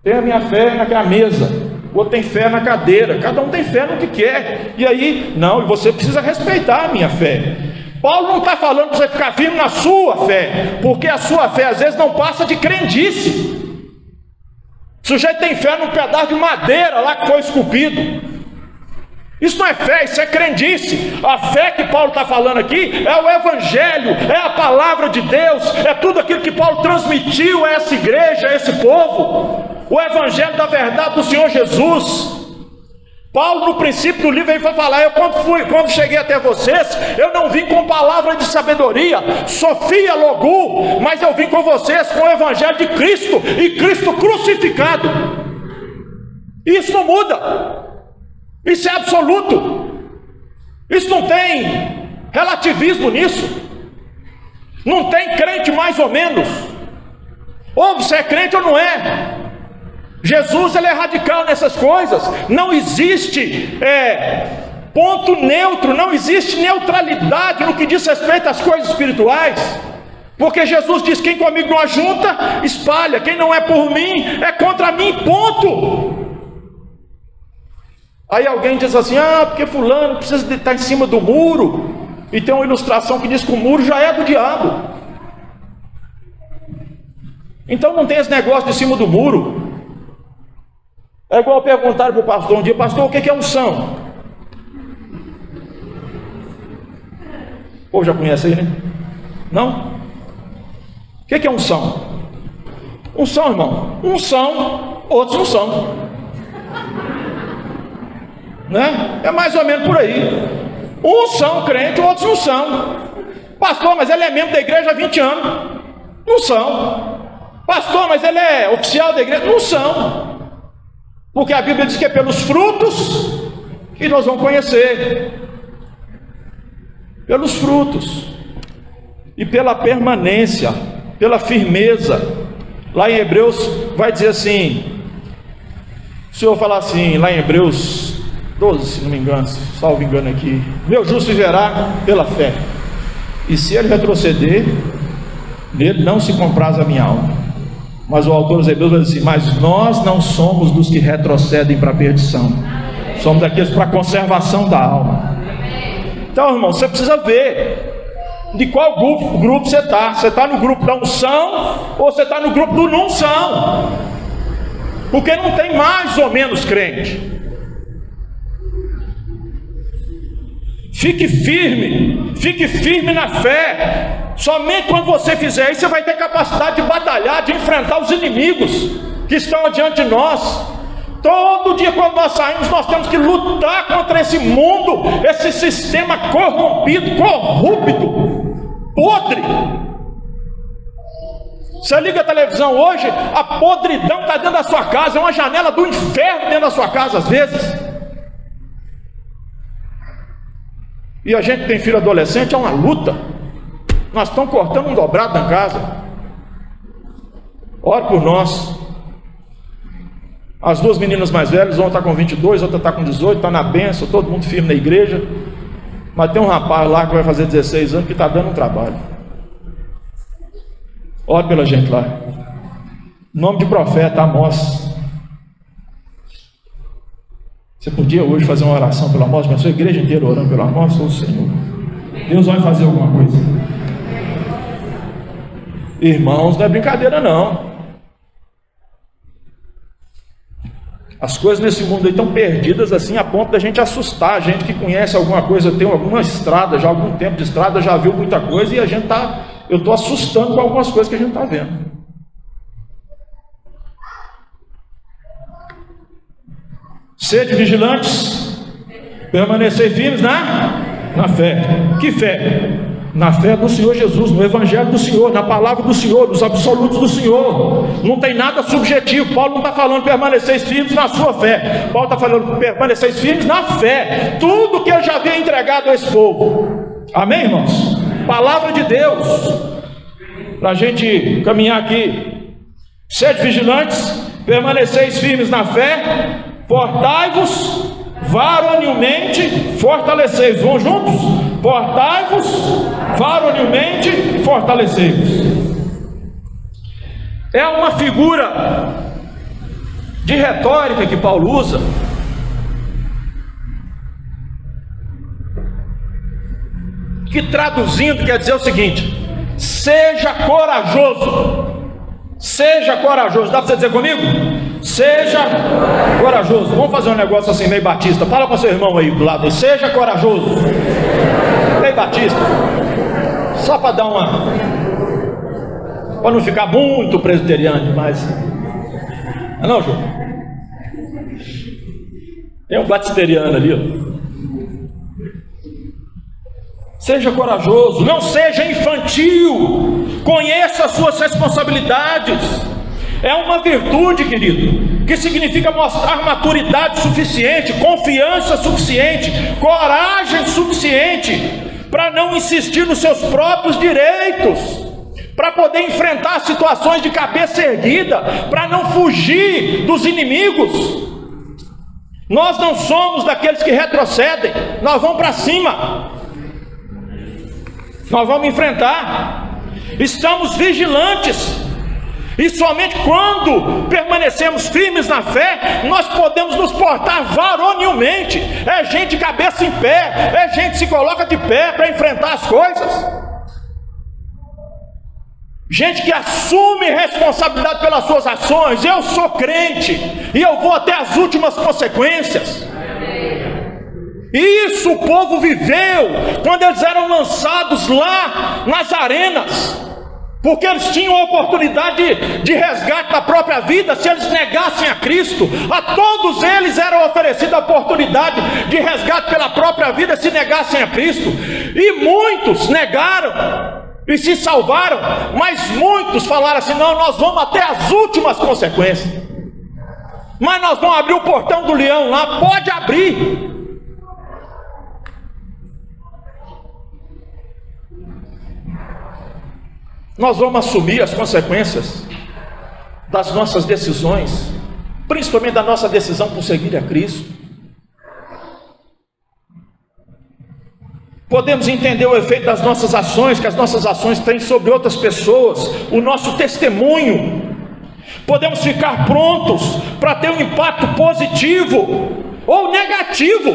Tenho a minha fé naquela mesa. O outro tem fé na cadeira. Cada um tem fé no que quer. E aí, não, e você precisa respeitar a minha fé. Paulo não está falando para você ficar firme na sua fé, porque a sua fé às vezes não passa de crendice. O sujeito tem fé num pedaço de madeira lá que foi esculpido. Isso não é fé, isso é crendice. A fé que Paulo está falando aqui é o Evangelho, é a palavra de Deus, é tudo aquilo que Paulo transmitiu a essa igreja, a esse povo. O Evangelho da verdade do Senhor Jesus. Paulo, no princípio do livro, ele vai falar: eu quando cheguei até vocês, eu não vim com palavra de sabedoria, Sofia Logu, mas eu vim com vocês com o Evangelho de Cristo, e Cristo crucificado. Isso não muda. Isso é absoluto. Isso não tem relativismo nisso. Não tem crente mais ou menos. Ou você é crente ou não é. Jesus, ele é radical nessas coisas. Não existe ponto neutro, não existe neutralidade no que diz respeito às coisas espirituais. Porque Jesus diz: quem comigo não ajunta, espalha. Quem não é por mim, é contra mim, ponto. Aí alguém diz assim: ah, porque fulano precisa de estar em cima do muro. E tem uma ilustração que diz que o muro já é do diabo. Então não tem esse negócio de cima do muro. É igual perguntaram para o pastor um dia: pastor, o que é unção? O povo já conhece aí, né? Não? O que é unção? Unção, irmão. Uns são, outros não são. Né? É mais ou menos por aí. Uns são crentes, outros não são. Pastor, mas ele é membro da igreja há 20 anos. Não são. Pastor, mas ele é oficial da igreja. Não são. Porque a Bíblia diz que é pelos frutos que nós vamos conhecer. Pelos frutos. E pela permanência, pela firmeza. Lá em Hebreus vai dizer assim, o Senhor fala assim, lá em Hebreus 12, se não me engano, salvo engano aqui: meu justo viverá pela fé, e se ele retroceder, nele não se compraz a minha alma. Mas o autor dos Hebreus vai dizer assim: mas nós não somos dos que retrocedem para a perdição, somos daqueles para a conservação da alma. Então, irmão, você precisa ver de qual grupo você está. Você está no grupo da unção ou você está no grupo do não unção? Porque não tem mais ou menos crente. Fique firme na fé. Somente quando você fizer isso, você vai ter capacidade de batalhar, de enfrentar os inimigos que estão diante de nós. Todo dia quando nós saímos, nós temos que lutar contra esse mundo, esse sistema corrompido, corrupto, podre. Você liga a televisão hoje, a podridão está dentro da sua casa, é uma janela do inferno dentro da sua casa às vezes. E a gente que tem filho adolescente, é uma luta. Nós estamos cortando um dobrado na casa. Ore por nós. As duas meninas mais velhas, uma está com 22, outra está com 18, está na bênção, todo mundo firme na igreja. Mas tem um rapaz lá que vai fazer 16 anos que está dando um trabalho. Ore pela gente lá. Nome de profeta, Amós. Você podia hoje fazer uma oração pelo Amós, mas a sua igreja inteira orando pelo Amós, ou o Senhor. Deus vai fazer alguma coisa. Irmãos, não é brincadeira não. As coisas nesse mundo aí estão perdidas assim a ponto da gente assustar. A gente que conhece alguma coisa, tem alguma estrada, já algum tempo de estrada, já viu muita coisa e a gente eu estou assustando com algumas coisas que a gente está vendo. Sede vigilantes, permanecer firmes na fé. Que fé? Na fé do Senhor Jesus, no Evangelho do Senhor, na palavra do Senhor, nos absolutos do Senhor. Não tem nada subjetivo. Paulo não está falando permanecer firmes na sua fé. Paulo está falando permanecer firmes na fé. Tudo que eu já havia entregado a esse povo. Amém, irmãos? Palavra de Deus. Para a gente caminhar aqui. Sede vigilantes, permaneceis firmes na fé. Portai-vos varonilmente, fortalecei-vos. Vamos juntos? Portai-vos varonilmente, fortalecei-vos. É uma figura de retórica que Paulo usa, que traduzindo quer dizer o seguinte: seja corajoso. Seja corajoso. Dá para você dizer comigo? Seja corajoso. Vamos fazer um negócio assim meio batista. Fala com seu irmão aí do lado. Seja corajoso. Meio batista. Só para dar uma, para não ficar muito presbiteriano, mas não, João. Tem um batisteriano ali, ó. Seja corajoso, não seja infantil, conheça as suas responsabilidades. É uma virtude, querido, que significa mostrar maturidade suficiente, confiança suficiente, coragem suficiente para não insistir nos seus próprios direitos, para poder enfrentar situações de cabeça erguida, para não fugir dos inimigos. Nós não somos daqueles que retrocedem, nós vamos para cima. Nós vamos enfrentar. Estamos vigilantes. E somente quando permanecemos firmes na fé, nós podemos nos portar varonilmente. É gente de cabeça em pé, é gente que se coloca de pé para enfrentar as coisas. Gente que assume responsabilidade pelas suas ações. Eu sou crente e eu vou até as últimas consequências. Isso o povo viveu quando eles eram lançados lá nas arenas, porque eles tinham a oportunidade de resgate da própria vida. Se eles negassem a Cristo, a todos eles era oferecida a oportunidade de resgate pela própria vida se negassem a Cristo. E muitos negaram e se salvaram, mas muitos falaram assim: não, nós vamos até as últimas consequências, mas nós vamos abrir o portão do leão lá. Pode abrir. Nós vamos assumir as consequências das nossas decisões, principalmente da nossa decisão por seguir a Cristo. Podemos entender o efeito das nossas ações, que as nossas ações têm sobre outras pessoas, o nosso testemunho. Podemos ficar prontos para ter um impacto positivo ou negativo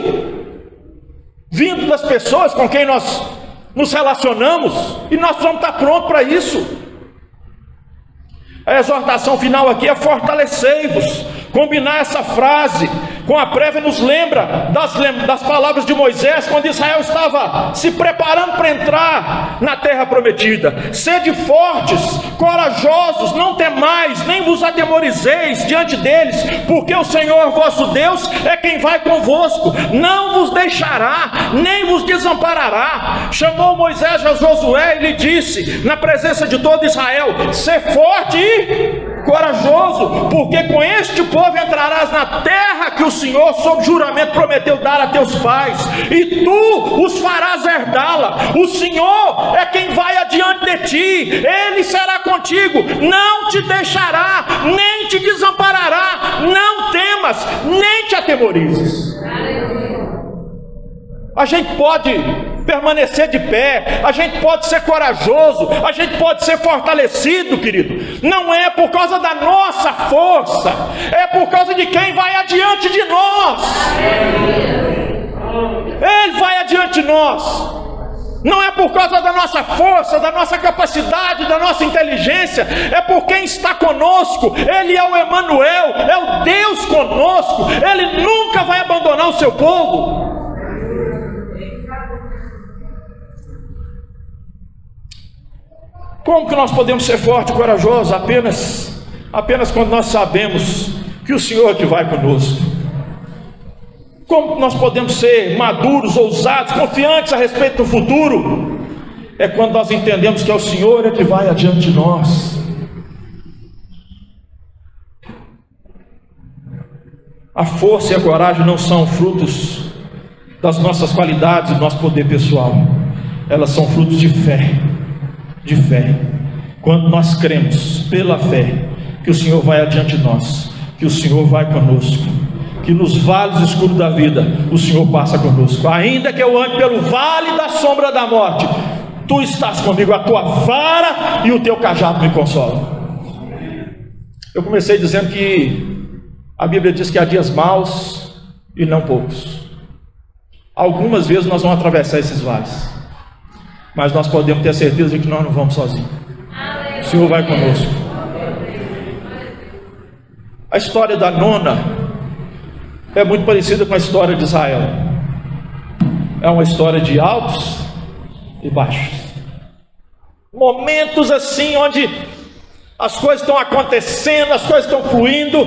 vindo das pessoas com quem nós nos relacionamos, e nós precisamos estar prontos para isso. A exortação final aqui é fortalecei-vos. Combinar essa frase com a prévia nos lembra das palavras de Moisés, quando Israel estava se preparando para entrar na terra prometida. Sede fortes, corajosos, não temais, nem vos atemorizeis diante deles, porque o Senhor vosso Deus é quem vai convosco, não vos deixará, nem vos desamparará. Chamou Moisés a Josué e lhe disse, na presença de todo Israel: sê forte e corajoso, porque com este povo entrarás na terra que o Senhor sob juramento prometeu dar a teus pais, e tu os farás herdá-la. O Senhor é quem vai adiante de ti, Ele será contigo, não te deixará, nem te desamparará. Não temas, nem te atemorizes. A gente pode permanecer de pé, a gente pode ser corajoso, a gente pode ser fortalecido, querido. Não é por causa da nossa força, é por causa de quem vai adiante de nós. Ele vai adiante de nós. Não é por causa da nossa força, da nossa capacidade, da nossa inteligência, é por quem está conosco. Ele é o Emanuel, é o Deus conosco. Ele nunca vai abandonar o seu povo. Como que nós podemos ser fortes e corajosos? Apenas quando nós sabemos que o Senhor é que vai conosco. Como que nós podemos ser maduros, ousados, confiantes a respeito do futuro? É quando nós entendemos que é o Senhor é que vai adiante de nós. A força e a coragem não são frutos das nossas qualidades e do nosso poder pessoal. Elas são frutos de fé. De fé. Quando nós cremos pela fé que o Senhor vai adiante de nós, que o Senhor vai conosco, que nos vales escuros da vida o Senhor passa conosco. Ainda que eu ande pelo vale da sombra da morte, tu estás comigo, a tua vara e o teu cajado me consolam. Eu comecei dizendo que a Bíblia diz que há dias maus e não poucos. Algumas vezes nós vamos atravessar esses vales, mas nós podemos ter certeza de que nós não vamos sozinhos. O Senhor vai conosco. A história da nona é muito parecida com a história de Israel. É uma história de altos e baixos. Momentos assim onde as coisas estão acontecendo, as coisas estão fluindo.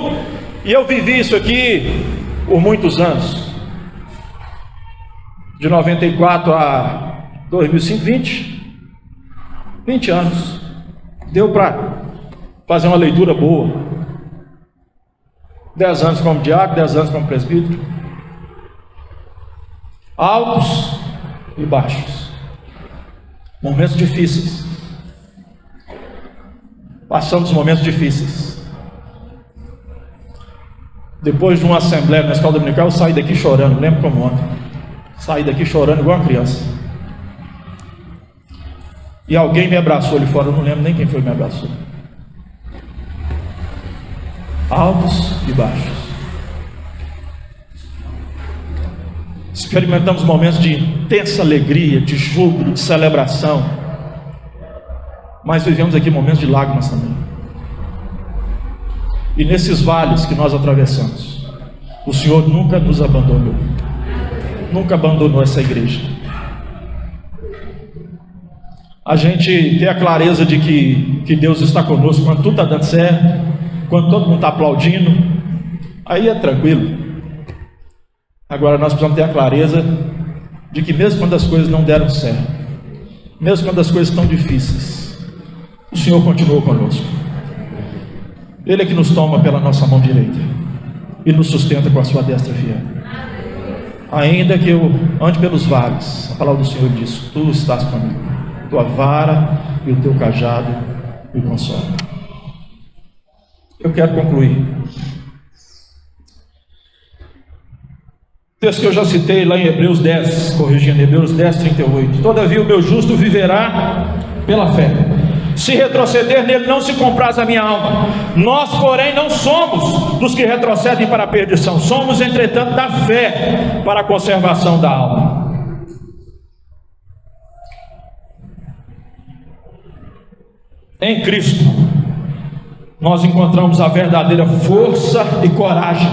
E eu vivi isso aqui por muitos anos. De 94 a 2005, 20 anos. Deu para fazer uma leitura boa. 10 anos como diácono, 10 anos como presbítero. Altos e baixos. Momentos difíceis. Passamos momentos difíceis. Depois de uma assembleia na escola dominical, eu saí daqui chorando, lembro como ontem. Saí daqui chorando igual uma criança. E alguém me abraçou ali fora, eu não lembro nem quem foi que me abraçou. Altos e baixos. Experimentamos momentos de intensa alegria, de júbilo, de celebração. Mas vivemos aqui momentos de lágrimas também. E nesses vales que nós atravessamos, o Senhor nunca nos abandonou. Nunca abandonou essa igreja. A gente ter a clareza de que Deus está conosco quando tudo está dando certo, quando todo mundo está aplaudindo, aí é tranquilo. Agora nós precisamos ter a clareza de que mesmo quando as coisas não deram certo, mesmo quando as coisas estão difíceis, o Senhor continuou conosco. Ele é que nos toma pela nossa mão direita e nos sustenta com a sua destra fiel. Ainda que eu ande pelos vales, a palavra do Senhor diz: tu estás comigo, tua vara e o teu cajado me consolam. Eu quero concluir. O texto que eu já citei lá em Hebreus 10, corrigindo, Hebreus 10, 38. Todavia o meu justo viverá pela fé. Se retroceder nele, não se compraz a minha alma. Nós, porém, não somos dos que retrocedem para a perdição. Somos, entretanto, da fé para a conservação da alma. Em Cristo, nós encontramos a verdadeira força e coragem.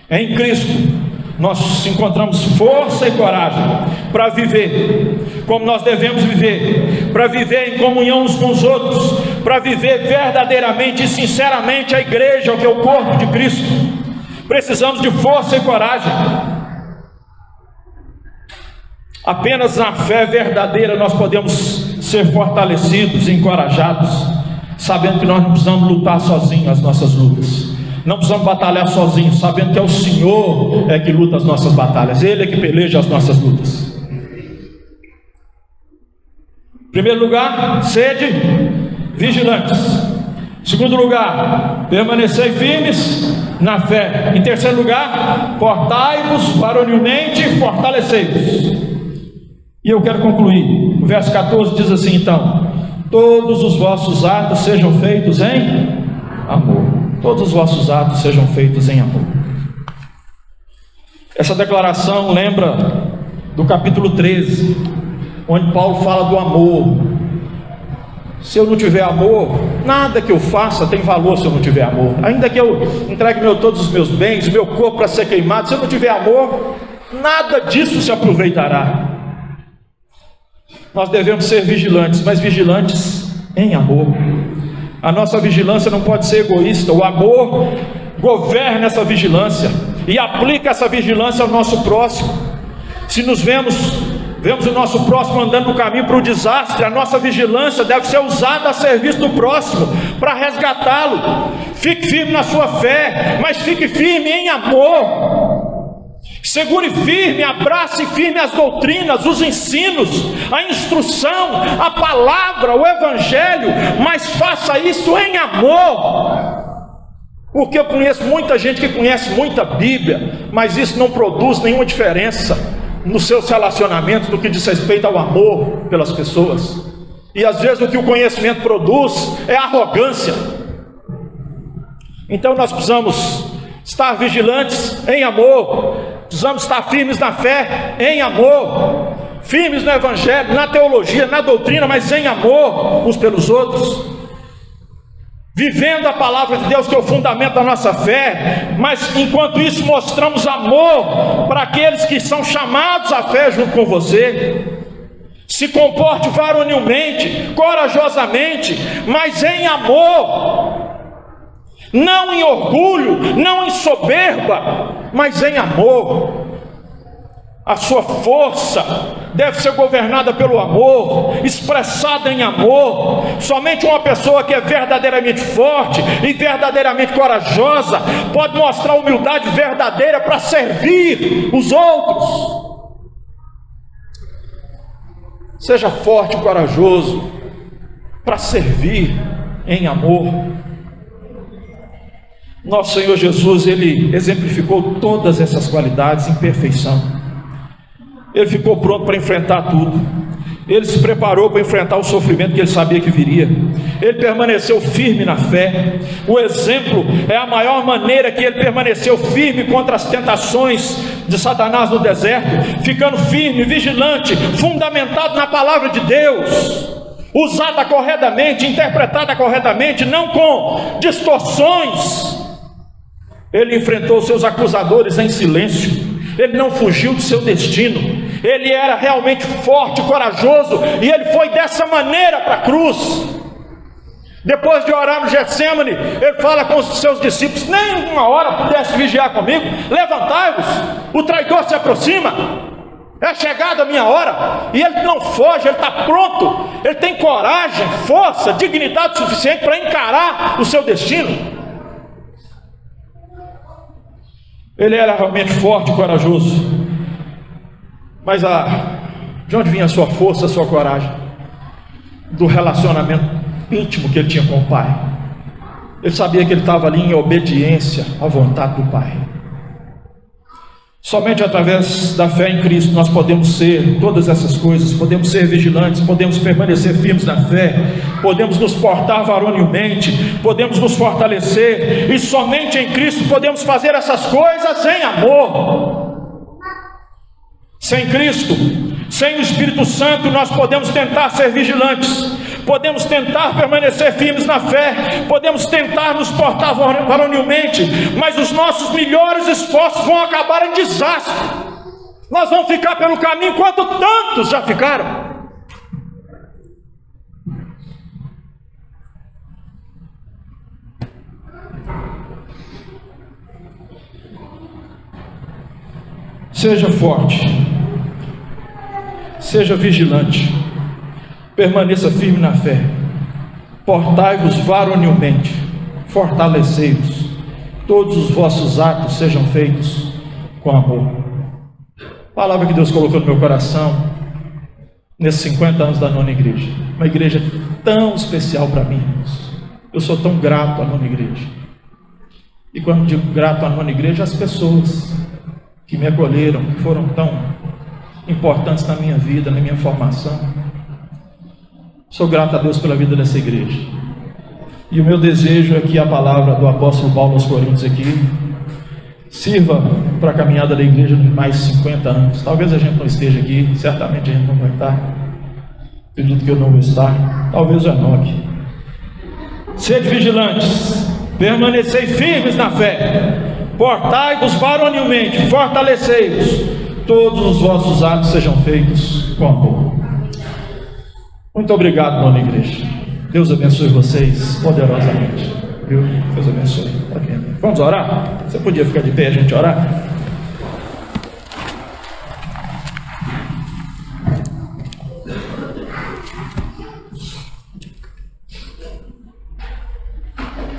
Em Cristo, nós encontramos força e coragem para viver como nós devemos viver, para viver em comunhão uns com os outros, para viver verdadeiramente e sinceramente a igreja, que é o corpo de Cristo. Precisamos de força e coragem. Apenas na fé verdadeira nós podemos ser fortalecidos e encorajados, sabendo que nós não precisamos lutar sozinhos as nossas lutas, não precisamos batalhar sozinhos, sabendo que é o Senhor que luta as nossas batalhas, Ele é que peleja as nossas lutas. Em primeiro lugar, sede vigilantes. Em segundo lugar, permanecei firmes na fé. Em terceiro lugar, portai-vos varonilmente e fortalecei-vos. E eu quero concluir. O verso 14 diz assim: então, todos os vossos atos sejam feitos em amor. Todos os vossos atos sejam feitos em amor. Essa declaração lembra do capítulo 13, onde Paulo fala do amor. Se eu não tiver amor, nada que eu faça tem valor. Se eu não tiver amor, ainda que eu entregue todos os meus bens, meu corpo para ser queimado, se eu não tiver amor, nada disso se aproveitará. Nós devemos ser vigilantes, mas vigilantes em amor. A nossa vigilância não pode ser egoísta. O amor governa essa vigilância e aplica essa vigilância ao nosso próximo. Se nos vemos o nosso próximo andando no caminho para o desastre, a nossa vigilância deve ser usada a serviço do próximo, para resgatá-lo. Fique firme na sua fé, mas fique firme em amor. Segure firme, abrace firme as doutrinas, os ensinos, a instrução, a palavra, o evangelho, mas faça isso em amor. Porque eu conheço muita gente que conhece muita Bíblia, mas isso não produz nenhuma diferença nos seus relacionamentos no que diz respeito ao amor pelas pessoas. E às vezes o que o conhecimento produz é arrogância. Então nós precisamos estar vigilantes em amor, precisamos estar firmes na fé em amor, firmes no evangelho, na teologia, na doutrina, mas em amor uns pelos outros, vivendo a palavra de Deus, que é o fundamento da nossa fé, mas enquanto isso mostramos amor para aqueles que são chamados à fé junto com você. Se comporte varonilmente, corajosamente, mas em amor, não em orgulho, não em soberba, mas em amor. A sua força deve ser governada pelo amor, expressada em amor. Somente uma pessoa que é verdadeiramente forte e verdadeiramente corajosa pode mostrar humildade verdadeira para servir os outros. Seja forte e corajoso para servir em amor. Nosso Senhor Jesus, Ele exemplificou todas essas qualidades em perfeição. Ele ficou pronto para enfrentar tudo. Ele se preparou para enfrentar o sofrimento que ele sabia que viria. Ele permaneceu firme na fé. O exemplo é a maior maneira que ele permaneceu firme contra as tentações de Satanás no deserto, ficando firme, vigilante, fundamentado na palavra de Deus, usada corretamente, interpretada corretamente, não com distorções. Ele enfrentou seus acusadores em silêncio. Ele não fugiu do seu destino. Ele era realmente forte, corajoso, e ele foi dessa maneira para a cruz. Depois de orar no Getsemane, ele fala com os seus discípulos: nem uma hora pudesse vigiar comigo, levantai-vos, o traidor se aproxima, é chegada a minha hora. E ele não foge, ele está pronto, ele tem coragem, força, dignidade suficiente para encarar o seu destino. Ele era realmente forte e corajoso. Mas de onde vinha a sua força, a sua coragem? Do relacionamento íntimo que ele tinha com o Pai. Ele sabia que ele estava ali em obediência à vontade do Pai. Somente através da fé em Cristo nós podemos ser todas essas coisas. Podemos ser vigilantes, podemos permanecer firmes na fé, podemos nos portar varonilmente, podemos nos fortalecer, e somente em Cristo podemos fazer essas coisas em amor. Sem Cristo, sem o Espírito Santo, nós podemos tentar ser vigilantes, podemos tentar permanecer firmes na fé, podemos tentar nos portar varonilmente, mas os nossos melhores esforços vão acabar em desastre. Nós vamos ficar pelo caminho quanto tantos já ficaram. Seja forte, seja vigilante, permaneça firme na fé, portai-vos varonilmente, fortalecei-vos, todos os vossos atos sejam feitos com amor. Palavra que Deus colocou no meu coração, nesses 50 anos da nona igreja, uma igreja tão especial para mim, irmãos. Eu sou tão grato à nona igreja, e quando digo grato à nona igreja, as pessoas que me acolheram, que foram tão importantes na minha vida, na minha formação. Sou grato a Deus pela vida dessa igreja. E o meu desejo é que a palavra do apóstolo Paulo aos Coríntios aqui sirva para a caminhada da igreja de mais 50 anos. Talvez a gente não esteja aqui, certamente a gente não vai estar. Acredito que eu não vou estar. Talvez o Enoque. Sede vigilantes, permanecei firmes na fé, portai-vos varonilmente, fortalecei-vos, todos os vossos atos sejam feitos com amor. Muito obrigado, nona igreja. Deus abençoe vocês poderosamente. Viu? Deus abençoe. Vamos orar? Você podia ficar de pé, a gente orar?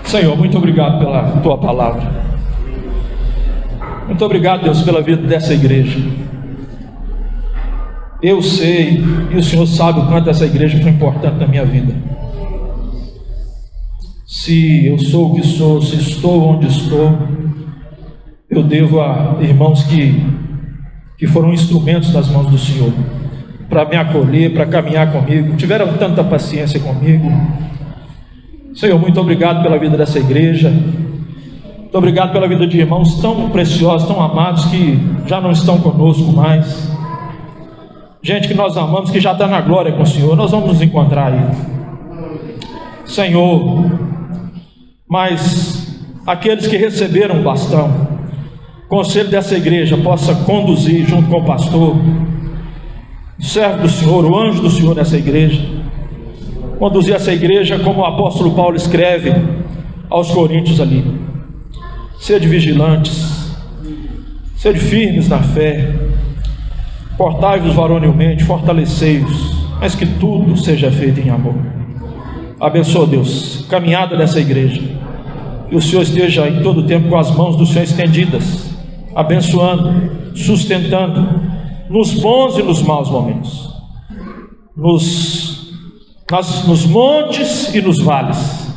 Senhor, muito obrigado pela tua palavra. Muito obrigado, Deus, pela vida dessa igreja. Eu sei, e o Senhor sabe o quanto essa igreja foi importante na minha vida. Se eu sou o que sou, se estou onde estou, eu devo a irmãos que foram instrumentos das mãos do Senhor, para me acolher, para caminhar comigo, tiveram tanta paciência comigo. Senhor, muito obrigado pela vida dessa igreja. Muito obrigado pela vida de irmãos tão preciosos, tão amados, que já não estão conosco mais. Gente que nós amamos, que já está na glória com o Senhor. Nós vamos nos encontrar aí, Senhor. Mas aqueles que receberam o bastão, o conselho dessa igreja possa conduzir junto com o pastor, o servo do Senhor, o anjo do Senhor nessa igreja, conduzir essa igreja como o apóstolo Paulo escreve aos Coríntios ali. Sede vigilantes, sede firmes na fé, portai-vos varonilmente, fortalecei-vos, mas que tudo seja feito em amor. Abençoa, Deus, a caminhada dessa igreja, que o Senhor esteja em todo o tempo com as mãos do Senhor estendidas, abençoando, sustentando, nos bons e nos maus momentos, nos montes e nos vales,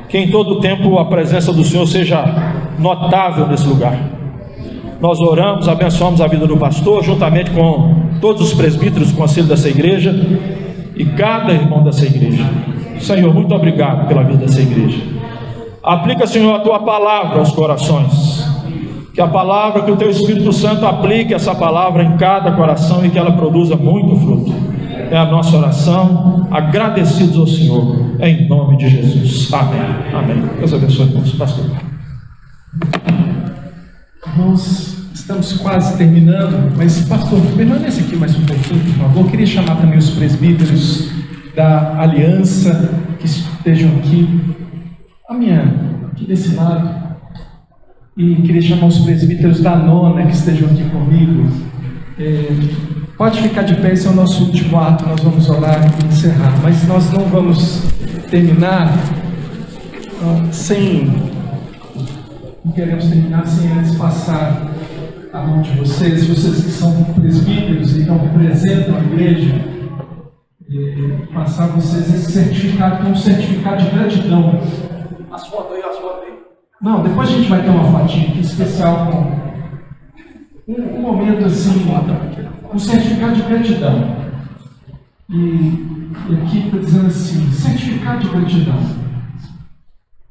que em todo o tempo a presença do Senhor seja notável nesse lugar. Nós oramos, abençoamos a vida do pastor, juntamente com todos os presbíteros do conselho dessa igreja e cada irmão dessa igreja. Senhor, muito obrigado pela vida dessa igreja. Aplica, Senhor, a tua palavra aos corações, que a palavra, que o teu Espírito Santo aplique essa palavra em cada coração e que ela produza muito fruto. É a nossa oração, agradecidos ao Senhor, em nome de Jesus. Amém. Amém. Deus abençoe, irmãos. Pastor. Irmãos, estamos quase terminando, mas pastor, permaneça aqui mais um pouquinho, por favor. Eu queria chamar também os presbíteros da aliança que estejam aqui, aqui desse lado, e queria chamar os presbíteros da nona que estejam aqui comigo. Pode ficar de pé, esse é o nosso último ato, nós vamos orar e encerrar, mas nós não vamos terminar não queremos terminar sem antes passar a mão de vocês que são presbíteros e não representam a igreja, passar a vocês esse certificado, que é um certificado de gratidão. As fotos aí. Não, depois a gente vai ter uma fotinha aqui especial com um momento assim, um certificado de gratidão. E aqui está dizendo assim, certificado de gratidão.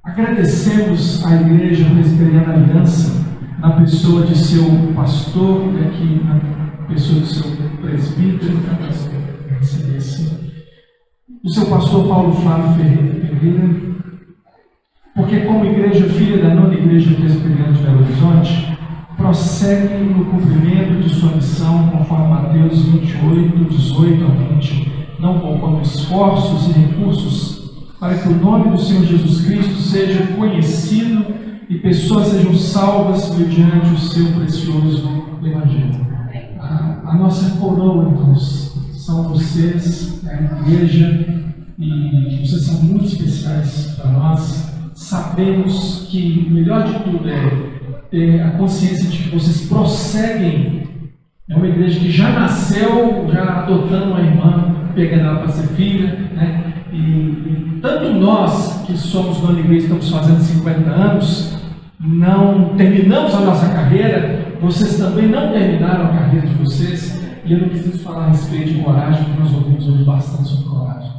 Agradecemos à Igreja Presbiteriana Aliança, na pessoa de seu pastor, e aqui na pessoa do seu presbítero, assim. do seu pastor Paulo Flávio Ferreira, porque como igreja filha da nona igreja presbiteriana de Belo Horizonte, prossegue no cumprimento de sua missão, conforme Mateus 28, 18 a 20, não poupando esforços e recursos para que o nome do Senhor Jesus Cristo seja conhecido e pessoas sejam salvas mediante o seu precioso Evangelho. A nossa coroa, irmãos, são vocês, a igreja, e vocês são muito especiais para nós. Sabemos que o melhor de tudo é ter a consciência de que vocês prosseguem. É uma igreja que já nasceu, já adotando uma irmã, pegando ela para ser filha, né? E tanto nós, que somos nona igreja, estamos fazendo 50 anos, não terminamos a nossa carreira, vocês também não terminaram a carreira de vocês, e eu não preciso falar a respeito de coragem, porque nós ouvimos hoje bastante sobre coragem.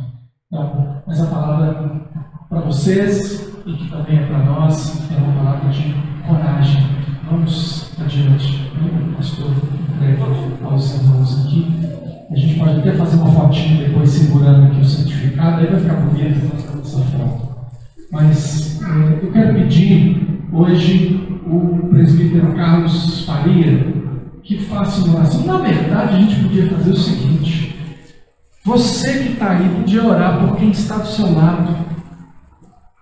Então, mas a palavra para vocês, e que também é para nós, é uma palavra de coragem. Vamos adiante. O pastor entrega aos irmãos aqui. A gente pode até fazer uma fotinha depois segurando aqui o certificado, aí vai ficar bonito essa foto. Mas eu quero pedir hoje o presbítero Carlos Faria que faça uma oração. Na verdade, a gente podia fazer o seguinte: você que está aí podia orar por quem está do seu lado,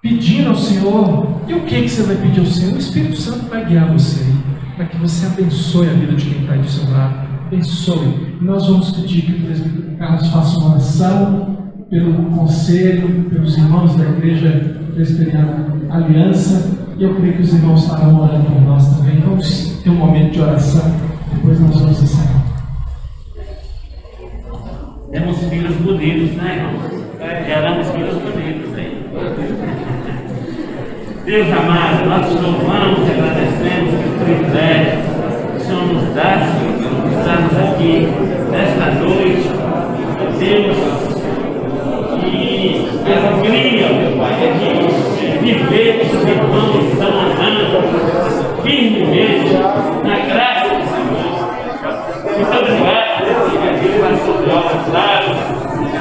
pedindo ao Senhor. E o que você vai pedir ao Senhor? O Espírito Santo vai guiar você aí, para que você abençoe a vida de quem está aí do seu lado. Abençoe. Nós vamos pedir que o presbítero Carlos faça uma oração pelo conselho, pelos irmãos da Igreja Presbiteriana Aliança, e eu creio que os irmãos estarão orando por nós também. Vamos ter um momento de oração, depois nós vamos encerrar. Temos filhos bonitos, né, irmãos? Geramos filhos bonitos aí. Deus amado, nós te louvamos e agradecemos pelo privilégio que o Senhor nos dá de estarmos aqui nesta noite. Deus, e a alegria, meu Pai, é de viver os irmãos que estão andando firmemente na graça do Senhor. Muito obrigado, Deus, pastor de obras claras,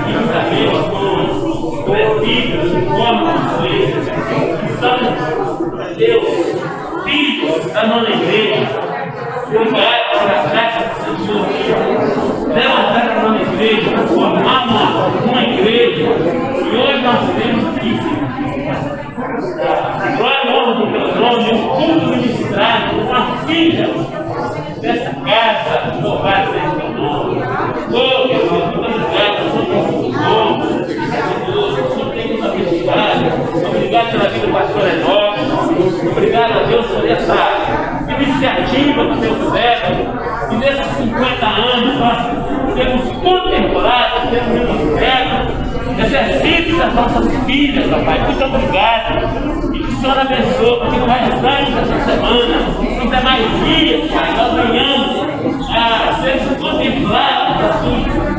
e sabemos com presbíteros de forma que são, Deus, filhos da nona igreja. Obrigado pela graça do Senhor. Levantar a nona igreja, formar uma igreja, e hoje nós temos aqui, glória e honra do teu nome, um culto ministrado, uma filha dessa casa, louvado seja o teu nome. Oh, meu Deus, muito obrigado, Senhor tem nos abençoado. Obrigado pela vida do pastor Enoque. Obrigado a Deus por essa iniciativa do teu servo. E nesses 50 anos nós temos contemplado, temos ministrado exercícios das nossas filhas, papai. Muito obrigado. E que o Senhor abençoe, porque no restante dessa semana, nos demais dias, Pai, nós venhamos a ser contemplados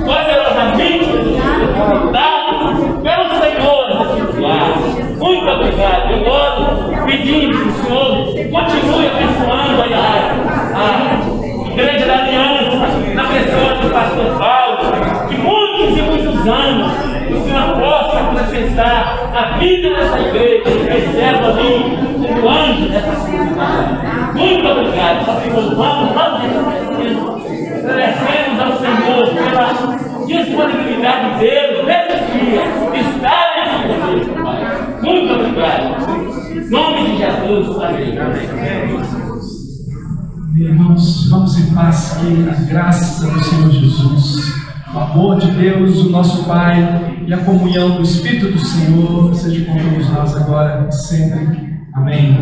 poderosamente pelo Senhor nesse lugar. Muito obrigado. Eu oro pedindo que o Senhor continue abençoando a Igreja da Aliança, na pessoa do pastor Paulo, que muitos e muitos anos o Senhor possa acrescentar a vida dessa igreja, que recebe ali como anjo dessa cidade. Muito obrigado. Nós vamos agradecemos ao Senhor pela disponibilidade dele, nesse dia, estar nessa igreja, Pai. Muito obrigado. Em nome de Jesus, amém. Irmãos, vamos em paz, que a graça do Senhor Jesus, o amor de Deus, o nosso Pai, e a comunhão do Espírito do Senhor seja com todos nós agora e sempre. Amém.